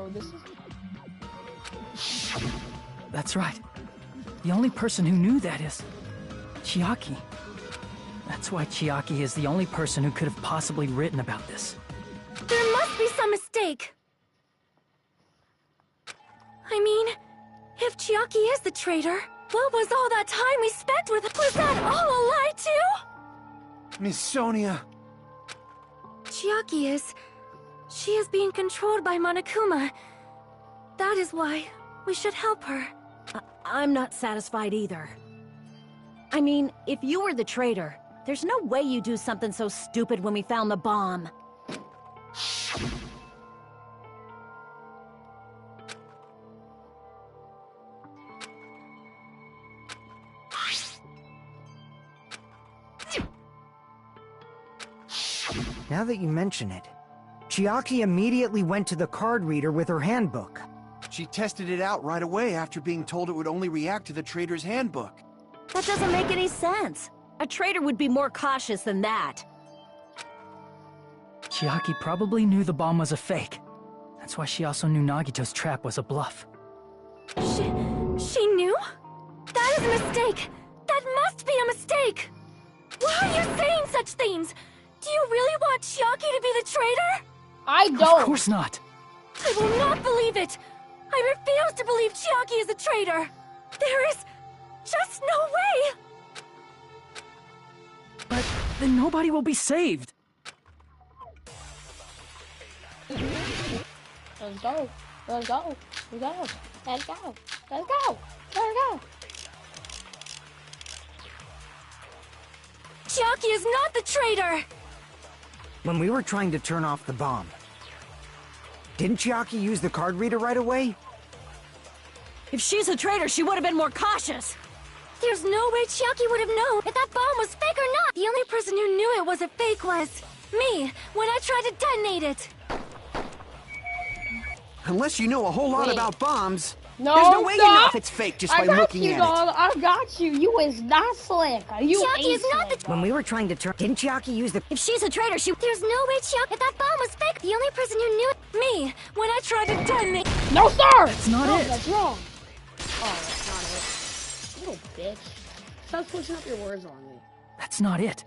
So this is... That's right. The only person who knew that is Chiaki. That's why Chiaki is the only person who could have possibly written about this. There must be some mistake. I mean, if Chiaki is the traitor, what was all that time we spent with? Was that all a lie too? Miss Sonia. Chiaki is... She is being controlled by Monokuma. That is why we should help her. I'm not satisfied either. I mean, if you were the traitor, there's no way you do something so stupid when we found the bomb. Now that you mention it, Chiaki immediately went to the card reader with her handbook. She tested it out right away after being told it would only react to the traitor's handbook. That doesn't make any sense. A traitor would be more cautious than that. Chiaki probably knew the bomb was a fake. That's why she also knew Nagito's trap was a bluff. She knew? That is a mistake! That must be a mistake! Why are you saying such things? Do you really want Chiaki to be the traitor? I don't. Of course not. I will not believe it! I refuse to believe Chiaki is a traitor! There is just no way! But then nobody will be saved. Let's go. Let's go. Let's go. Let's go. Let's go. Let's go. Chiaki is not the traitor! When we were trying to turn off the bomb, didn't Chiaki use the card reader right away? If she's a traitor, she would have been more cautious. There's no way Chiaki would have known if that bomb was fake or not! The only person who knew it was a fake was me, when I tried to detonate it! Unless you know a whole lot Wait. about bombs, No, there's no way you know stop. if it's fake just I by got looking you, at dog. it. I got you. You is not slick. You Chiaki ain't is not slick. the- When we were trying to turn... Didn't Chiaki use the... If she's a traitor, she... There's no way Chiaki... If that bomb was fake, the only person who knew it... Me, when I tried to detonate... No, sir! That's not no, it. That's wrong. Oh, that's not it. Little bitch. Stop switching up your words on me. That's not it.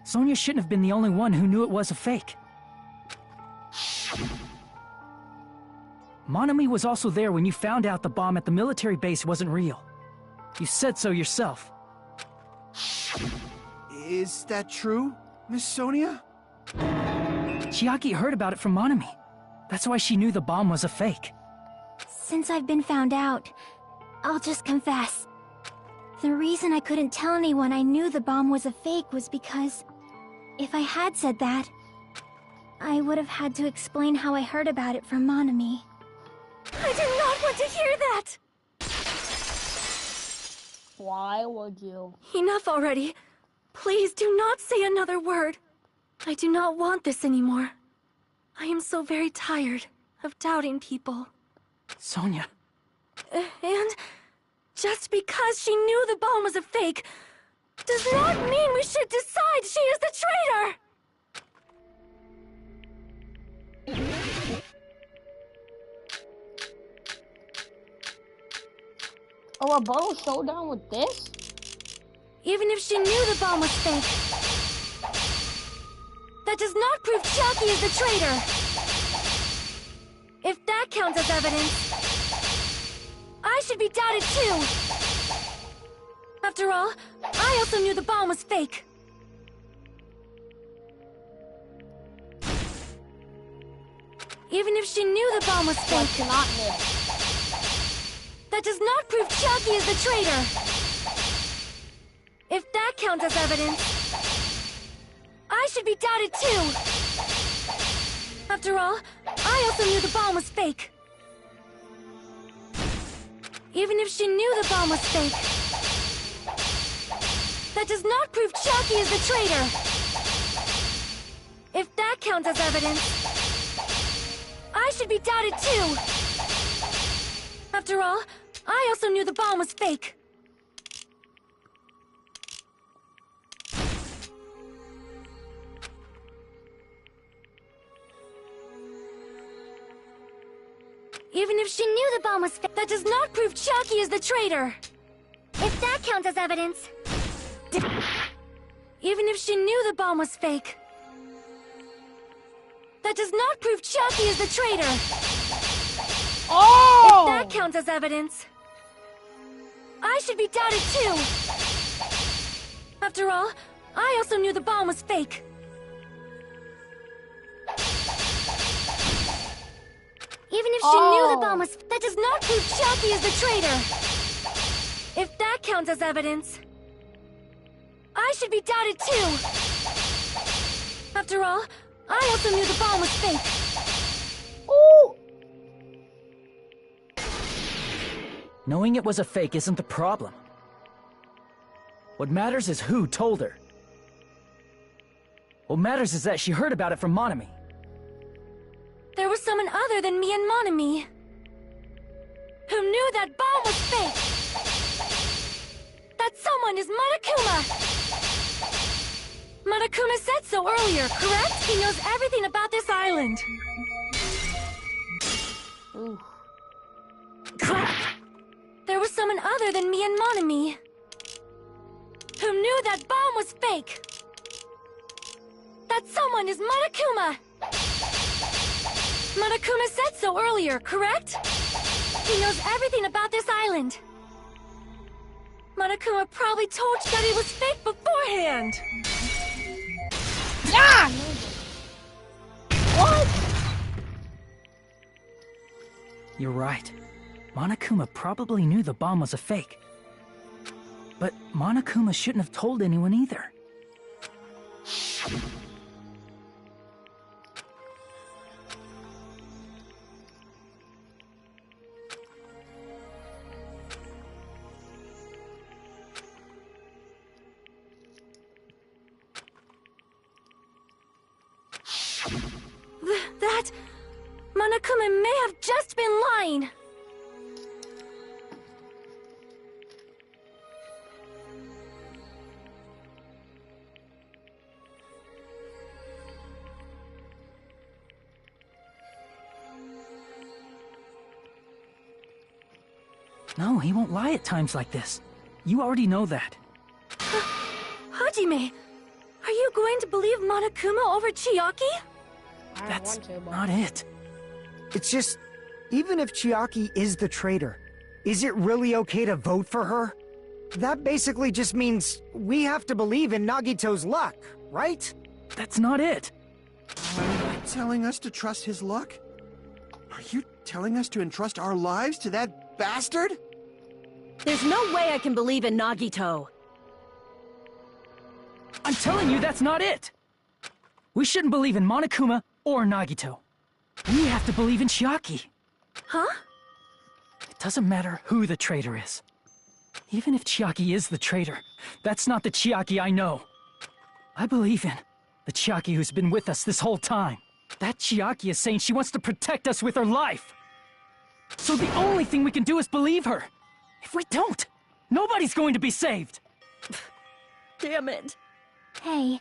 Sonia shouldn't have been the only one who knew it was a fake. Monami was also there when you found out the bomb at the military base wasn't real. You said so yourself. Is that true, Miss Sonia? Chiaki heard about it from Monami. That's why she knew the bomb was a fake. Since I've been found out, I'll just confess. The reason I couldn't tell anyone I knew the bomb was a fake was because if I had said that, I would have had to explain how I heard about it from Monami. I did not want to hear that! Why would you? Enough already. Please do not say another word. I do not want this anymore. I am so very tired of doubting people. Sonia. And just because she knew the bomb was a fake does not mean we should decide she is the traitor! Oh, a bottle showdown with this? Even if she knew the bomb was fake, that does not prove Chiaki is the traitor! If that counts as evidence, I should be doubted too! After all, I also knew the bomb was fake. Even if she knew the bomb was I fake, cannot miss. that does not prove Chiaki is the traitor! If that counts as evidence, I should be doubted too! After all, I also knew the bomb was fake. Even if she knew the bomb was fake, that does not prove Chiaki is the traitor! If that counts as evidence, I should be doubted too! After all, I also knew the bomb was fake. Even if she knew the bomb was fake, that does not prove Chiaki is the traitor! If that counts as evidence... Even if she knew the bomb was fake... That does not prove Chiaki is the traitor! Oh! If that counts as evidence... I should be doubted too! After all, I also knew the bomb was fake. Even if she knew the bomb was... That does not prove Chiaki is the traitor! If that counts as evidence... I should be doubted too! After all, I also knew the bomb was fake. Ooh! Knowing it was a fake isn't the problem. What matters is who told her. What matters is that she heard about it from Monami. There was someone other than me and Monami who knew that bomb was fake. That someone is Monokuma. Monokuma said so earlier, correct? He knows everything about this island. Ooh. Crap! There was someone other than me and Monami who knew that bomb was fake. That someone is Monokuma. Monokuma said so earlier, correct? He knows everything about this island. Monokuma probably told you that it was fake beforehand. Ah! What? You're right. Monokuma probably knew the bomb was a fake. But Monokuma shouldn't have told anyone either. That... Monokuma may have just been lying. No, he won't lie at times like this. You already know that. Hajime, are you going to believe Monokuma over Chiaki? I don't That's want to, but... not it. It's just, even if Chiaki is the traitor, is it really okay to vote for her? That basically just means we have to believe in Nagito's luck, right? That's not it. Are you telling us to trust his luck? Are you telling us to entrust our lives to that bastard? There's no way I can believe in Nagito. I'm telling you that's not it. We shouldn't believe in Monokuma or Nagito. We have to believe in Chiaki. Huh? It doesn't matter who the traitor is. Even if Chiaki is the traitor, that's not the Chiaki I know. I believe in the Chiaki who's been with us this whole time. That Chiaki is saying she wants to protect us with her life. So the only thing we can do is believe her. If we don't, nobody's going to be saved. Damn it. Hey,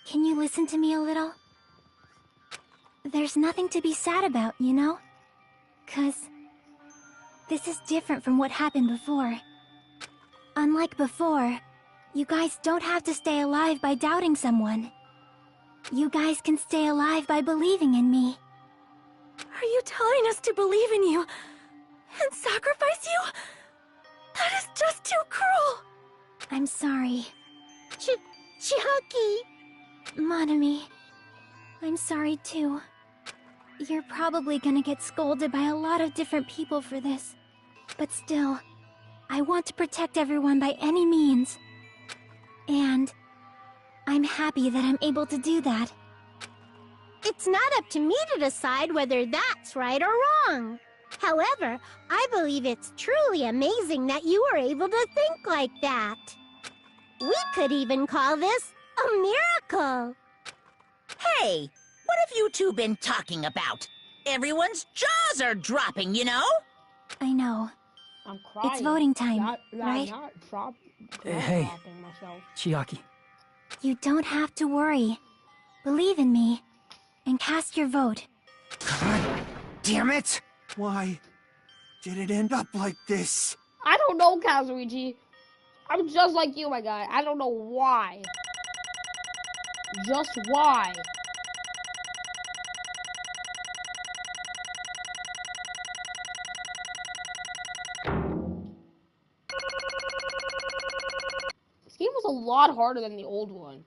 can you listen to me a little? There's nothing to be sad about, you know? 'Cause this is different from what happened before. Unlike before, you guys don't have to stay alive by doubting someone. You guys can stay alive by believing in me. Are you telling us to believe in you and sacrifice you? That is just too cruel. I'm sorry. Chiaki! Monami, I'm sorry too. You're probably gonna get scolded by a lot of different people for this. But still, I want to protect everyone by any means. And I'm happy that I'm able to do that. It's not up to me to decide whether that's right or wrong. However, I believe it's truly amazing that you were able to think like that. We could even call this a miracle. Hey, what have you two been talking about? Everyone's jaws are dropping, you know? I know. I'm crying. It's voting time, Not right? Hey. dropping myself. Chiaki, You don't have to worry. Believe in me, and cast your vote. God damn it! Why did it end up like this? I don't know, Kazuichi. I'm just like you, my guy. I don't know why. Just why. This game was a lot harder than the old one.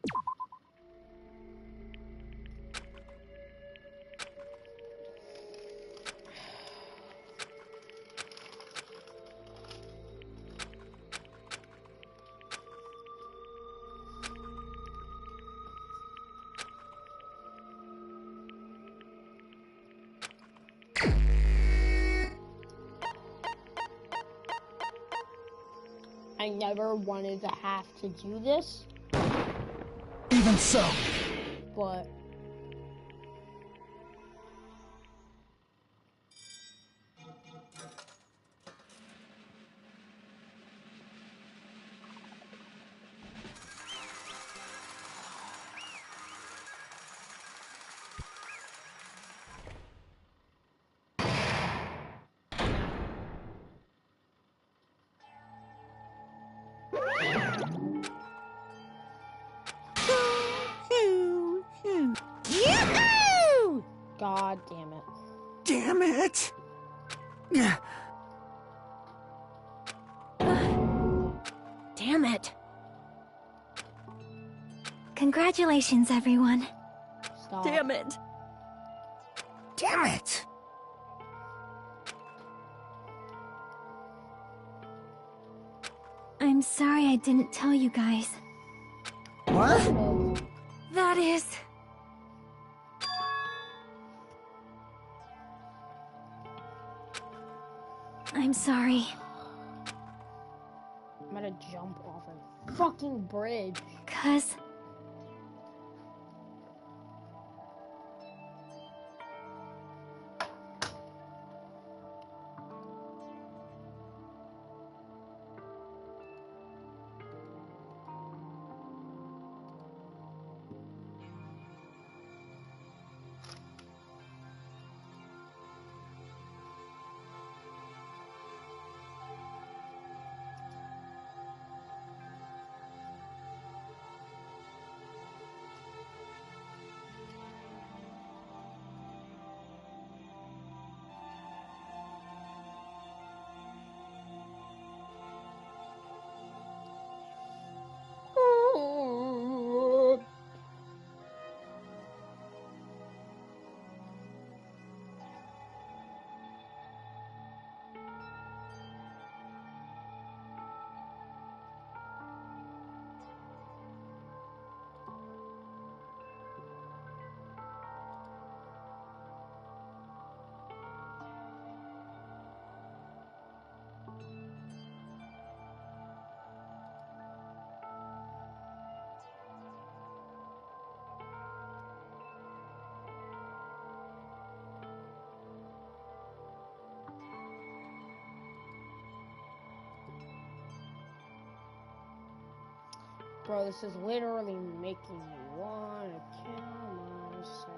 I never wanted to have to do this, Even so, but Yoo-hoo! god damn it. Damn it! Damn it. Congratulations, everyone. Stop. Damn it. Damn it! I'm sorry I didn't tell you guys. What? That is... I'm sorry. I'm gonna jump off a fucking bridge. 'Cause... Bro, this is literally making me wanna kill myself.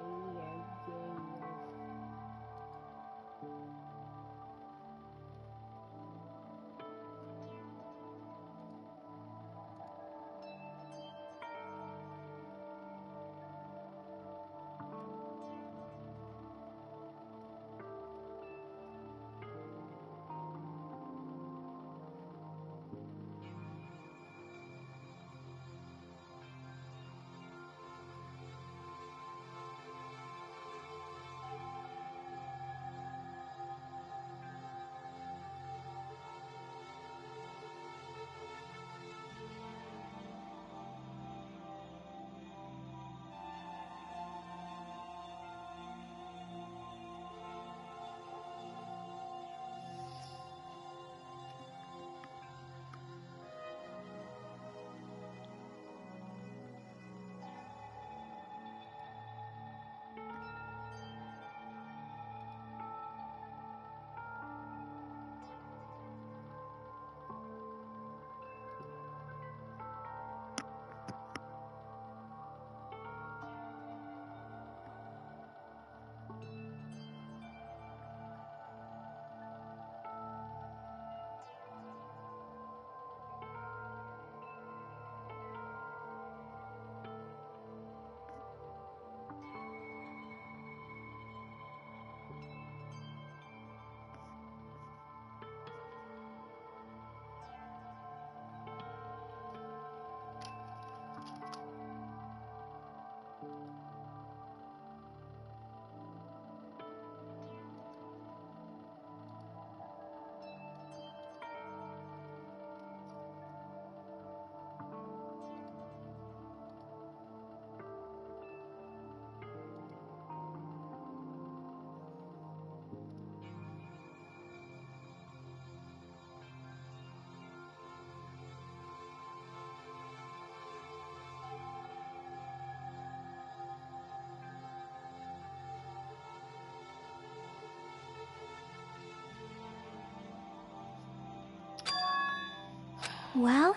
Well,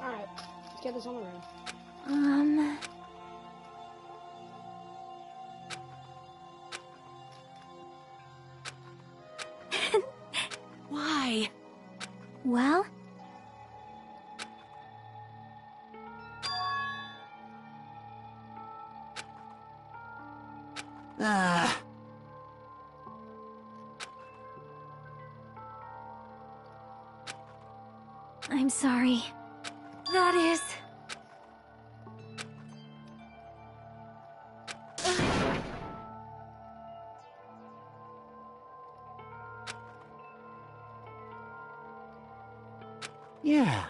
Alright, let's get this on the road. Why? Well, I'm sorry. That is... Yeah.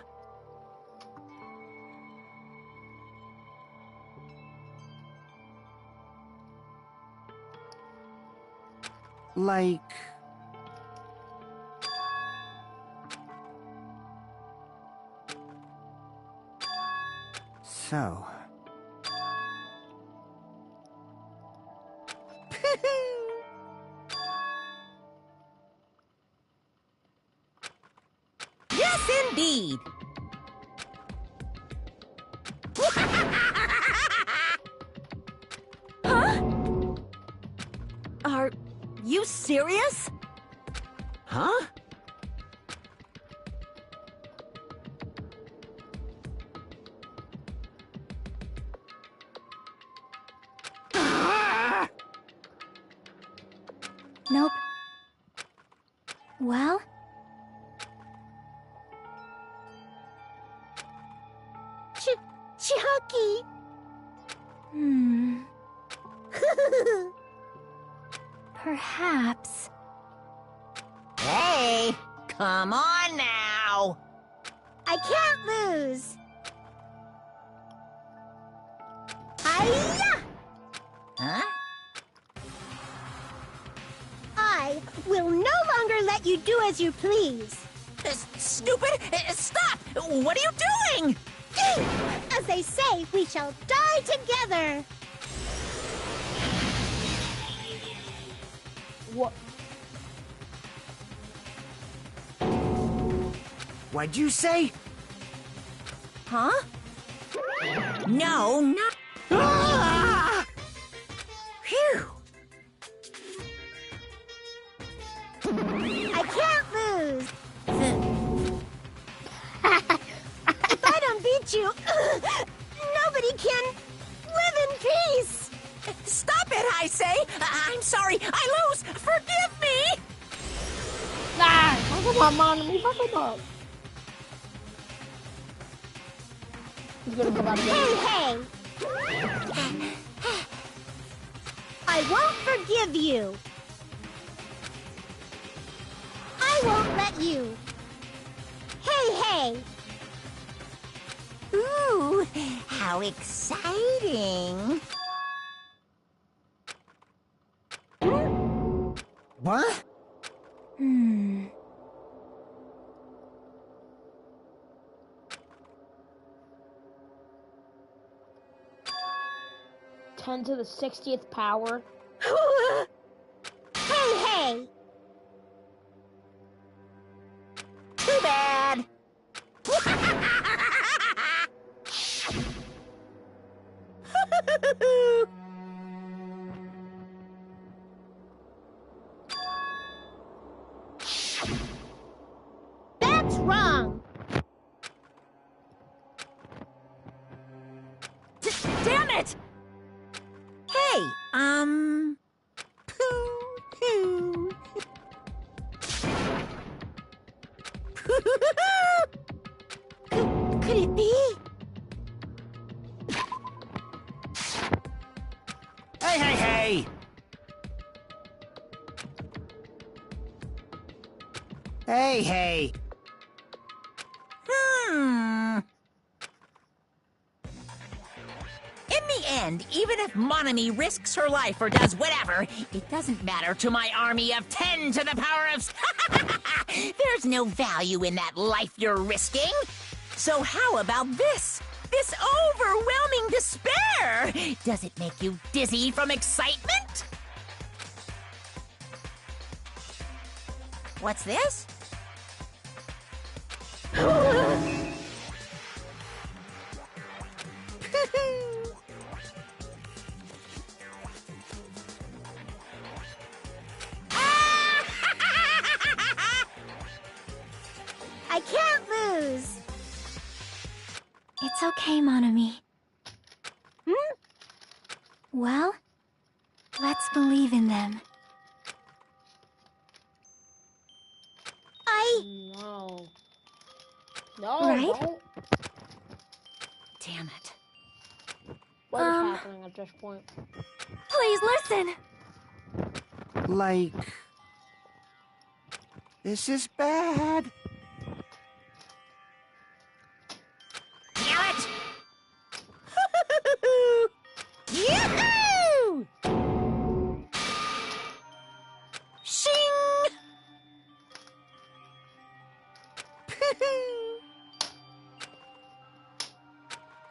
Like... So... Yes, indeed. Huh? Are you serious? Huh? nope. Well, Chucky! perhaps. Hey, come on now. I can't lose! Hiya! Huh? I will no longer let you do as you please. Stupid! Stop! What are you doing? As they say, we shall die together. What? What'd you say? Huh? No, not. Ah! Phew! I can't lose. If I don't beat you, nobody can live in peace. Stop it, I say! I'm sorry, I lose! Forgive me! Nah, fuck up, man. Me fuck up. He's gonna come out again. Hey, hey. I won't forgive you. I won't let you. Hey, hey. Ooh, how exciting! What? 10 to the 60th power. Hey, hey. Too bad! That's wrong. Damn it! Hey, Could it be? Hey, hey, hey! Hey, hey! In the end, even if Monami risks her life or does whatever, it doesn't matter to my army of 10 to the power of... There's no value in that life you're risking. So how about this? This overwhelming despair! Does it make you dizzy from excitement? What's this? okay, Monami. Well, let's believe in them. No. No, Right? don't. Damn it. What is happening at this point? Please listen! Like... This is bad. Damn it! Yoo-hoo! Shing!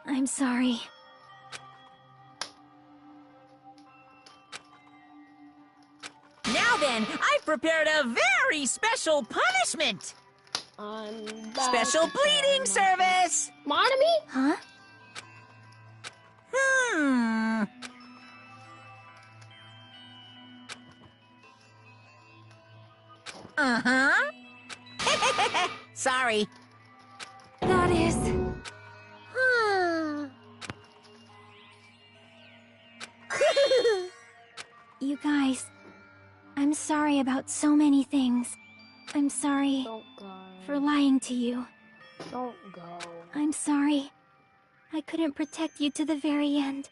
I'm sorry. Now then, I've prepared a very special punishment. Special bleeding service. Monami? Huh? Uh-huh. Sorry. That is... You guys, I'm sorry about so many things. I'm sorry Don't go. for lying to you. Don't go. I'm sorry. I couldn't protect you to the very end.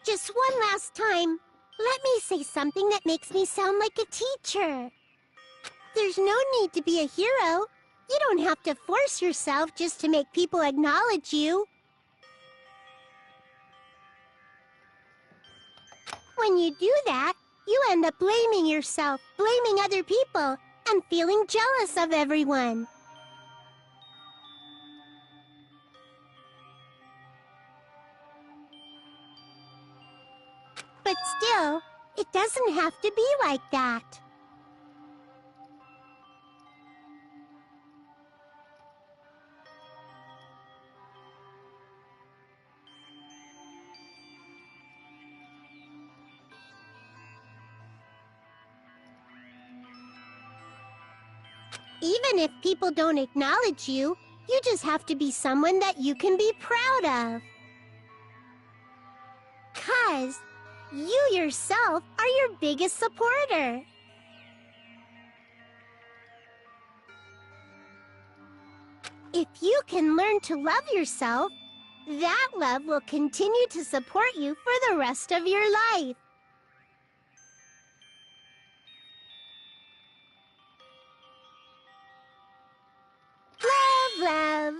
Just one last time, let me say something that makes me sound like a teacher. There's no need to be a hero. You don't have to force yourself just to make people acknowledge you. When you do that, you end up blaming yourself, blaming other people, and feeling jealous of everyone. But still, it doesn't have to be like that. Even if people don't acknowledge you, you just have to be someone that you can be proud of. 'Cause you yourself are your biggest supporter. If you can learn to love yourself, that love will continue to support you for the rest of your life. Love, love.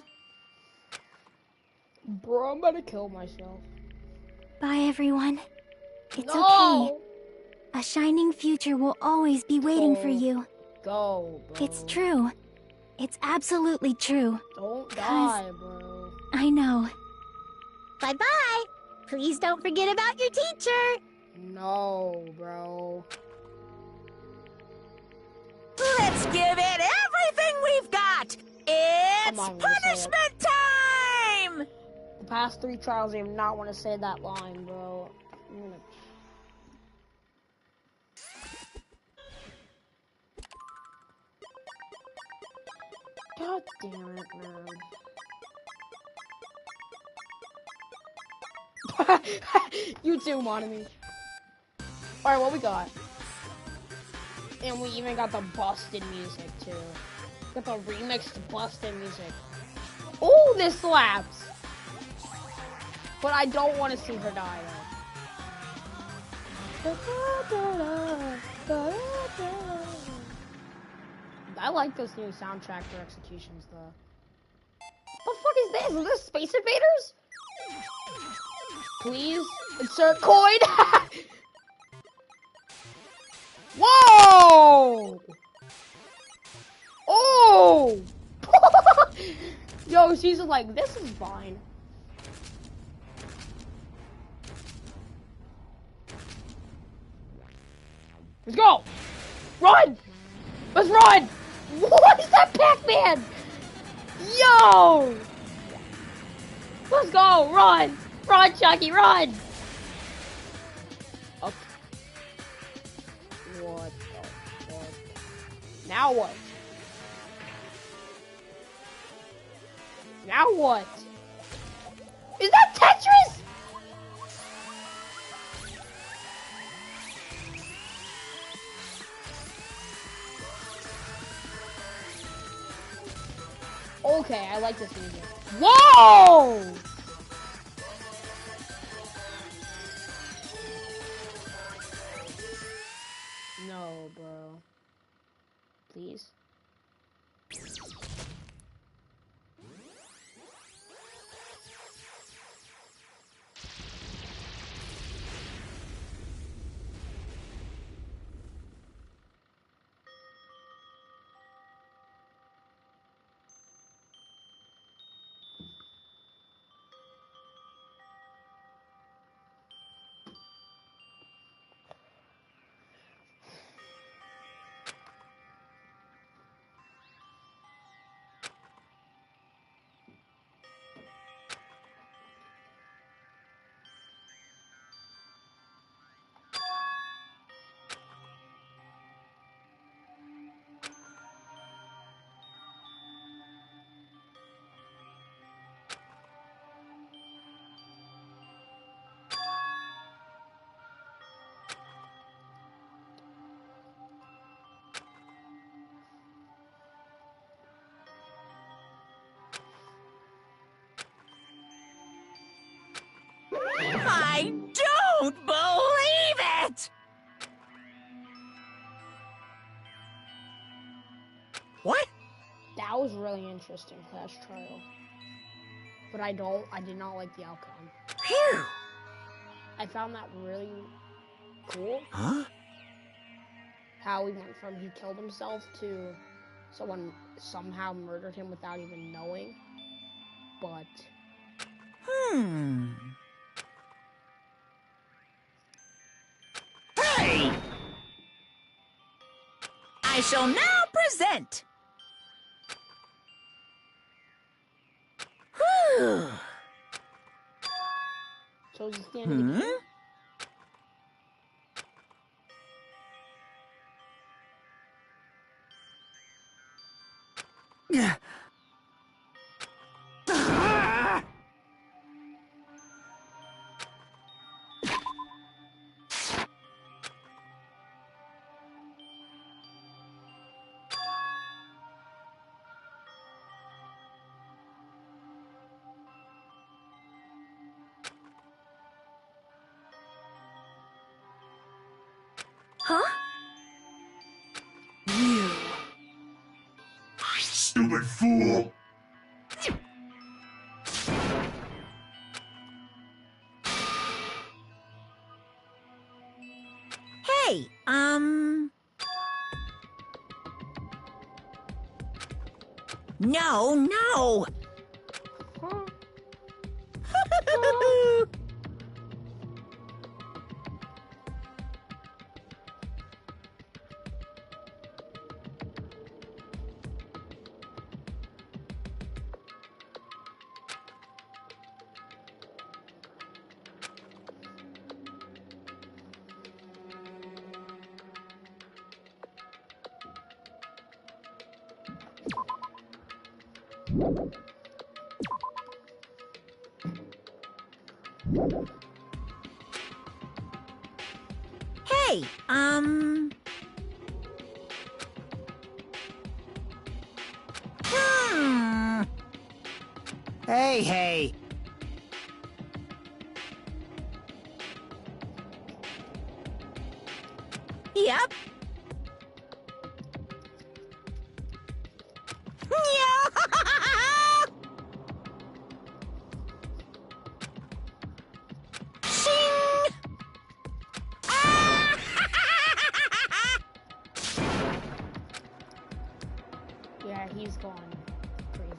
Bro, I'm gonna kill myself. Bye, everyone. It's okay. No! A shining future will always be waiting for you. Go, bro. It's true. It's absolutely true. Don't 'Cause- die, bro. I know. Bye-bye. Please don't forget about your teacher. No, bro. Let's give it everything we've got. It's not gonna say it. punishment time! The past 3 trials, I do not want to say that line, bro. I'm gonna... God damn it, man. You too, Monami. Alright, what we got? And we even got the busted music, too. Got the remixed busted music. Oh, this slaps! But I don't want to see her die, though. I like those new soundtrack for executions, though. The fuck is this? Is this Space Invaders? Please insert coin. Whoa! Oh! Yo, she's like, this is fine. Let's go! Run! Let's run! What is that Pac-Man? Yo! Let's go! Run! Run, Chucky, run! Okay. What the fuck? Now what? Now what? Is that Tetris? Okay, I like this music. Whoa! No, bro. Please. I don't believe it! What? That was really interesting, Clash Trial. But I did not like the outcome. Phew! I found that really cool. Huh? How he went from he killed himself to someone somehow murdered him without even knowing. But... Hey! I shall now present. Whew. So is this the end of the game? Yeah. Huh? You. Stupid fool! Hey, No, no! Huh? Hey, Hey. Yep. Shing! Ah! Yeah, he's gone crazy.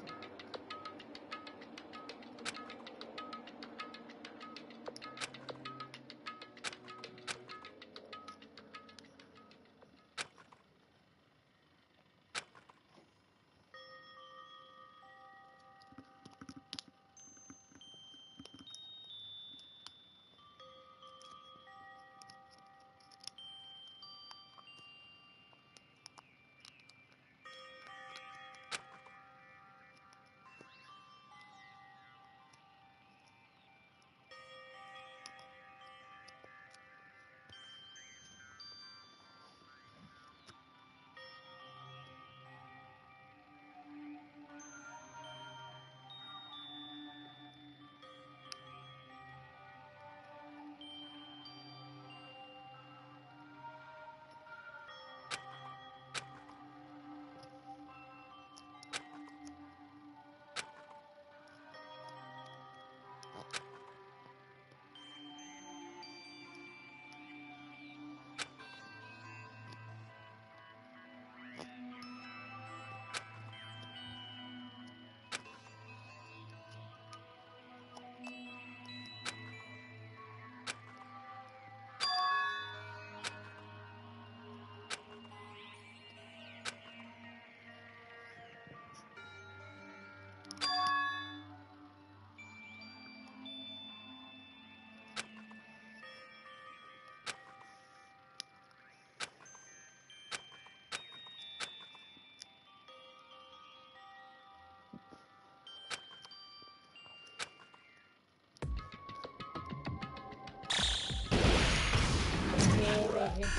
hit 0?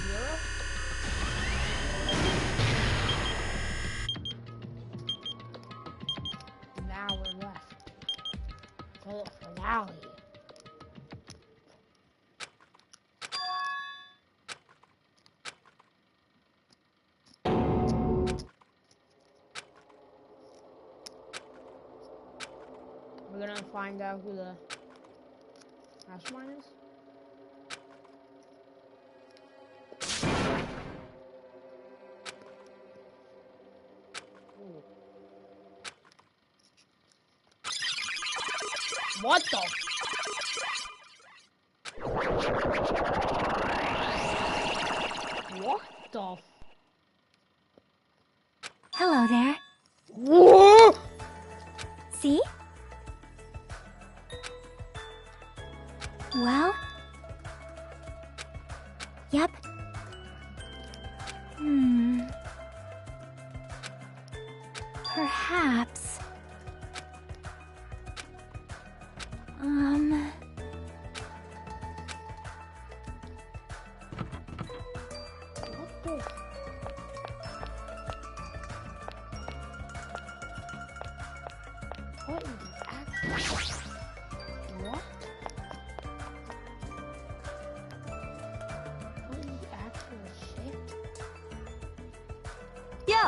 Now we're left to the finale. We're gonna find out who the mastermind is. Ooh. What the? What the? Hello there. Whoa! See? Well? Yep. Perhaps... What is actual? What? What is actual shit? Yo!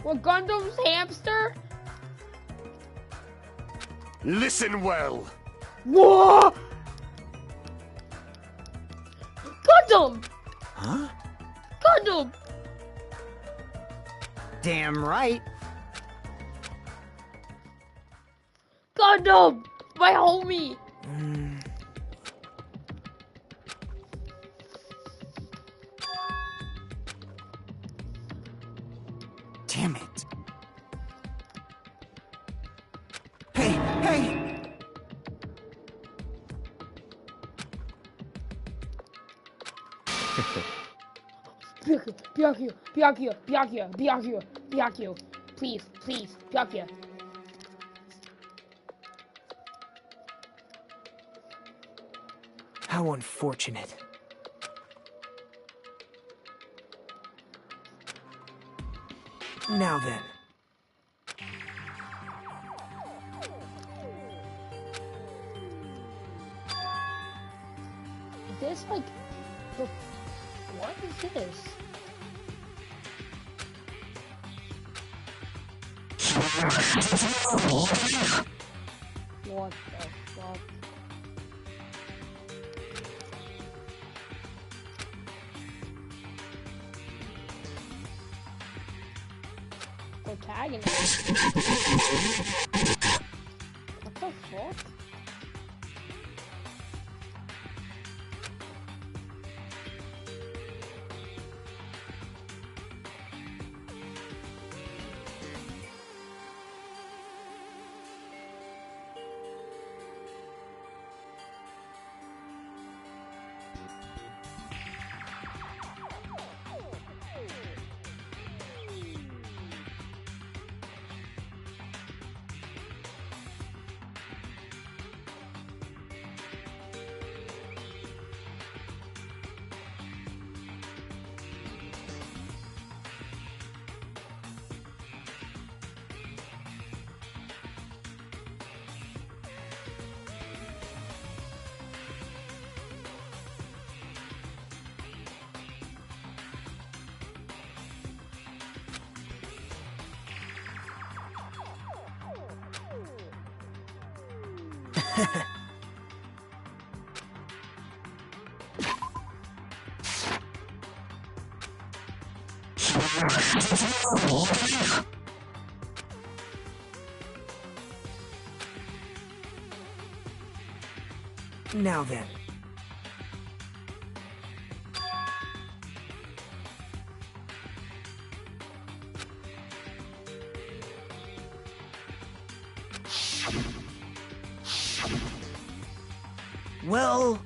What, Gundam's hamster? Listen well. What? Gundam! Huh? Gundam! Damn right. Gundam! My homie! Damn it. Hey, hey! Byakuya. Please, Byakuya. How unfortunate. Now then. Is this like the... What is this? What the fuck? Protagonist. What the fuck? Now then. Well...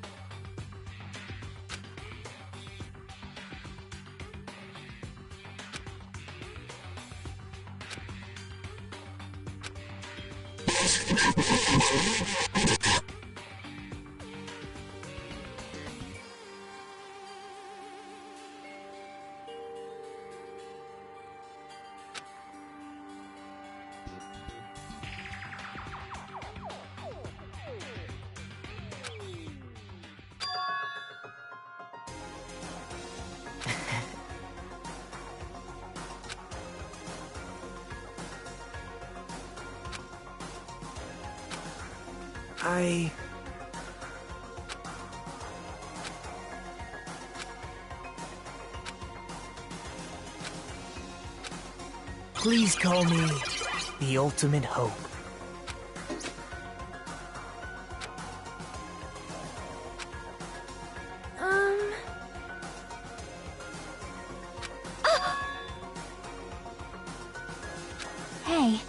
Please call me the ultimate hope. Hey.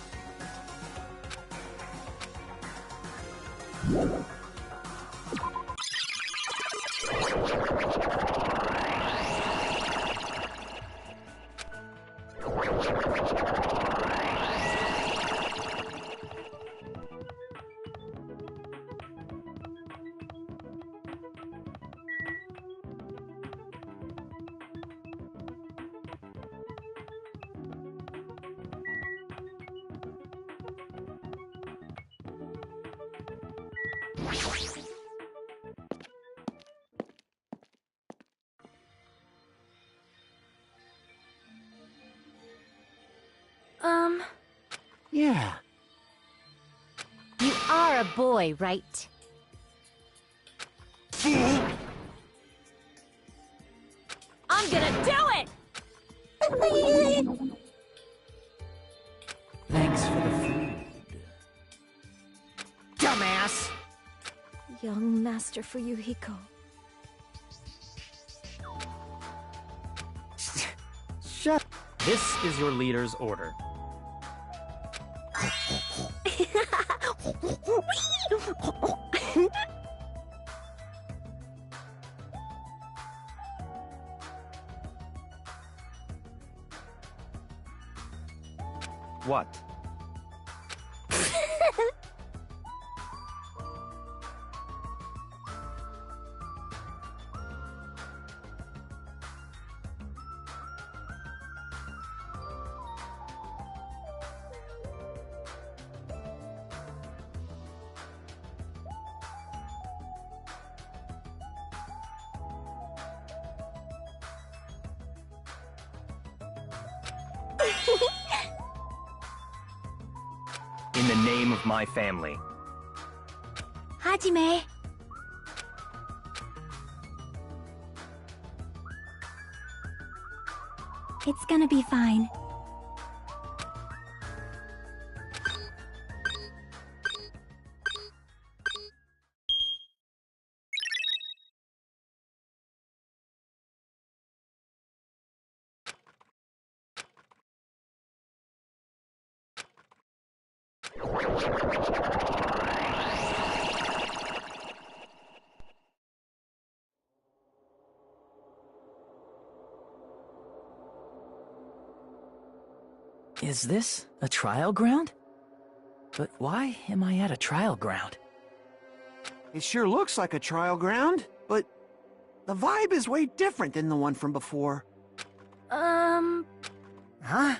Yeah. You are a boy, right? I'm gonna do it! Thanks for the food. Dumbass! Young Master Fuyuhiko. Shut. This is your leader's order. What? In the name of my family. Hajime. It's gonna be fine. Is this a trial ground? But why am I at a trial ground? It sure looks like a trial ground, but the vibe is way different than the one from before. Huh?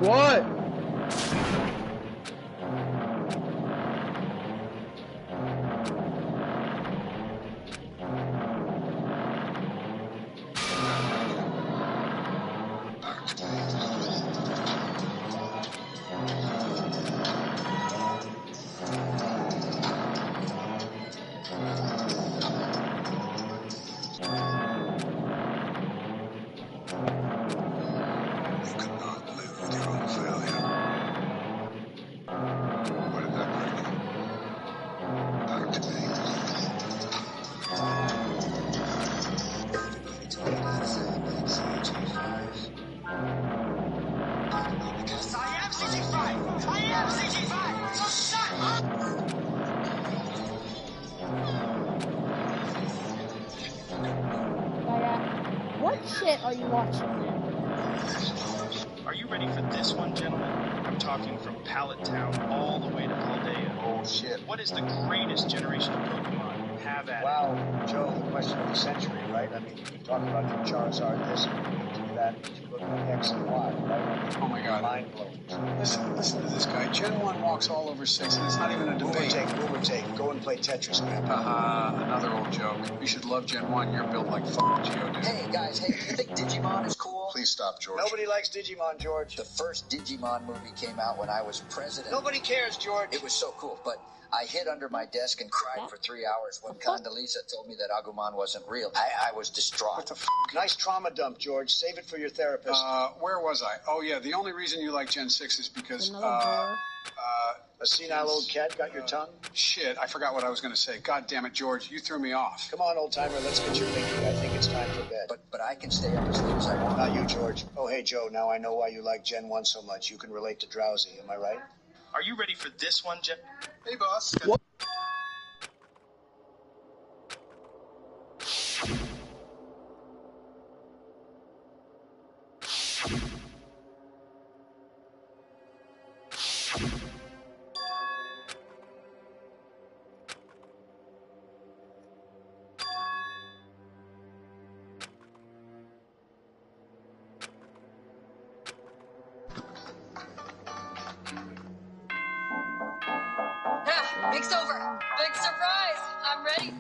What? What shit are you watching, man? Are you ready for this one, gentlemen? I'm talking from Pallet Town all the way to Paldea. Oh, shit. What is the greatest generation of Pokemon? Have at it. Wow, Joe, the question of the century, right? I mean, you can talk about your Charizard this and your Mewtwo that, but you look at X and Y, right? I mean, Oh my God. mind-blowing. Listen to this guy. Gen 1 walks all over 6, and it's not even a debate. Boomer take. Go and play Tetris, Grandpa. Haha, another old joke. You should love Gen 1. You're built like fucking Geodude. Hey, guys, hey, you think Digimon is cool? Please stop, George. Nobody likes Digimon, George. The first Digimon movie came out when I was president. Nobody cares, George. It was so cool, but I hid under my desk and cried for 3 hours when Condoleezza told me that Agumon wasn't real. I was distraught. What the f***? Nice trauma dump, George. Save it for your therapist. Where was I? Oh, yeah, the only reason you like Gen 6 is because, Another door. A senile old cat got your tongue? Shit, I forgot what I was going to say. God damn it, George, you threw me off. Come on, old timer, let's get your thinking. I think it's time for bed. But I can stay up as late as I want. Not you, George. Oh, hey, Joe, now I know why you like Gen 1 so much. You can relate to Drowsy, am I right? Are you ready for this one, Jen? Hey, boss. What? It's over. Big surprise. I'm ready.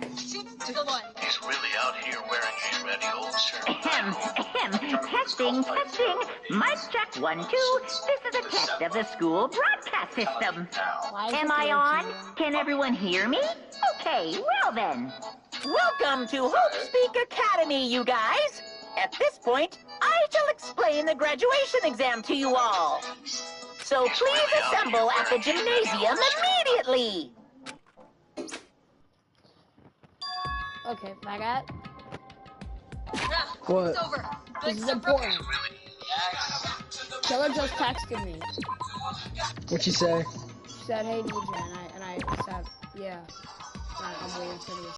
Come on. He's really out here wearing his ready old shirt. Testing. Mic check 1, 2. This is a test of the school broadcast system. Am I on? Can everyone hear me? Okay, well then. Welcome to Hope Speak Academy, you guys. At this point, I shall explain the graduation exam to you all. So please assemble at the gymnasium immediately. Okay, Maggot. What? It's over. This is important. Killer just texted me. What'd she say? She said, hey, DJ, and I said, yeah. I'm waiting for the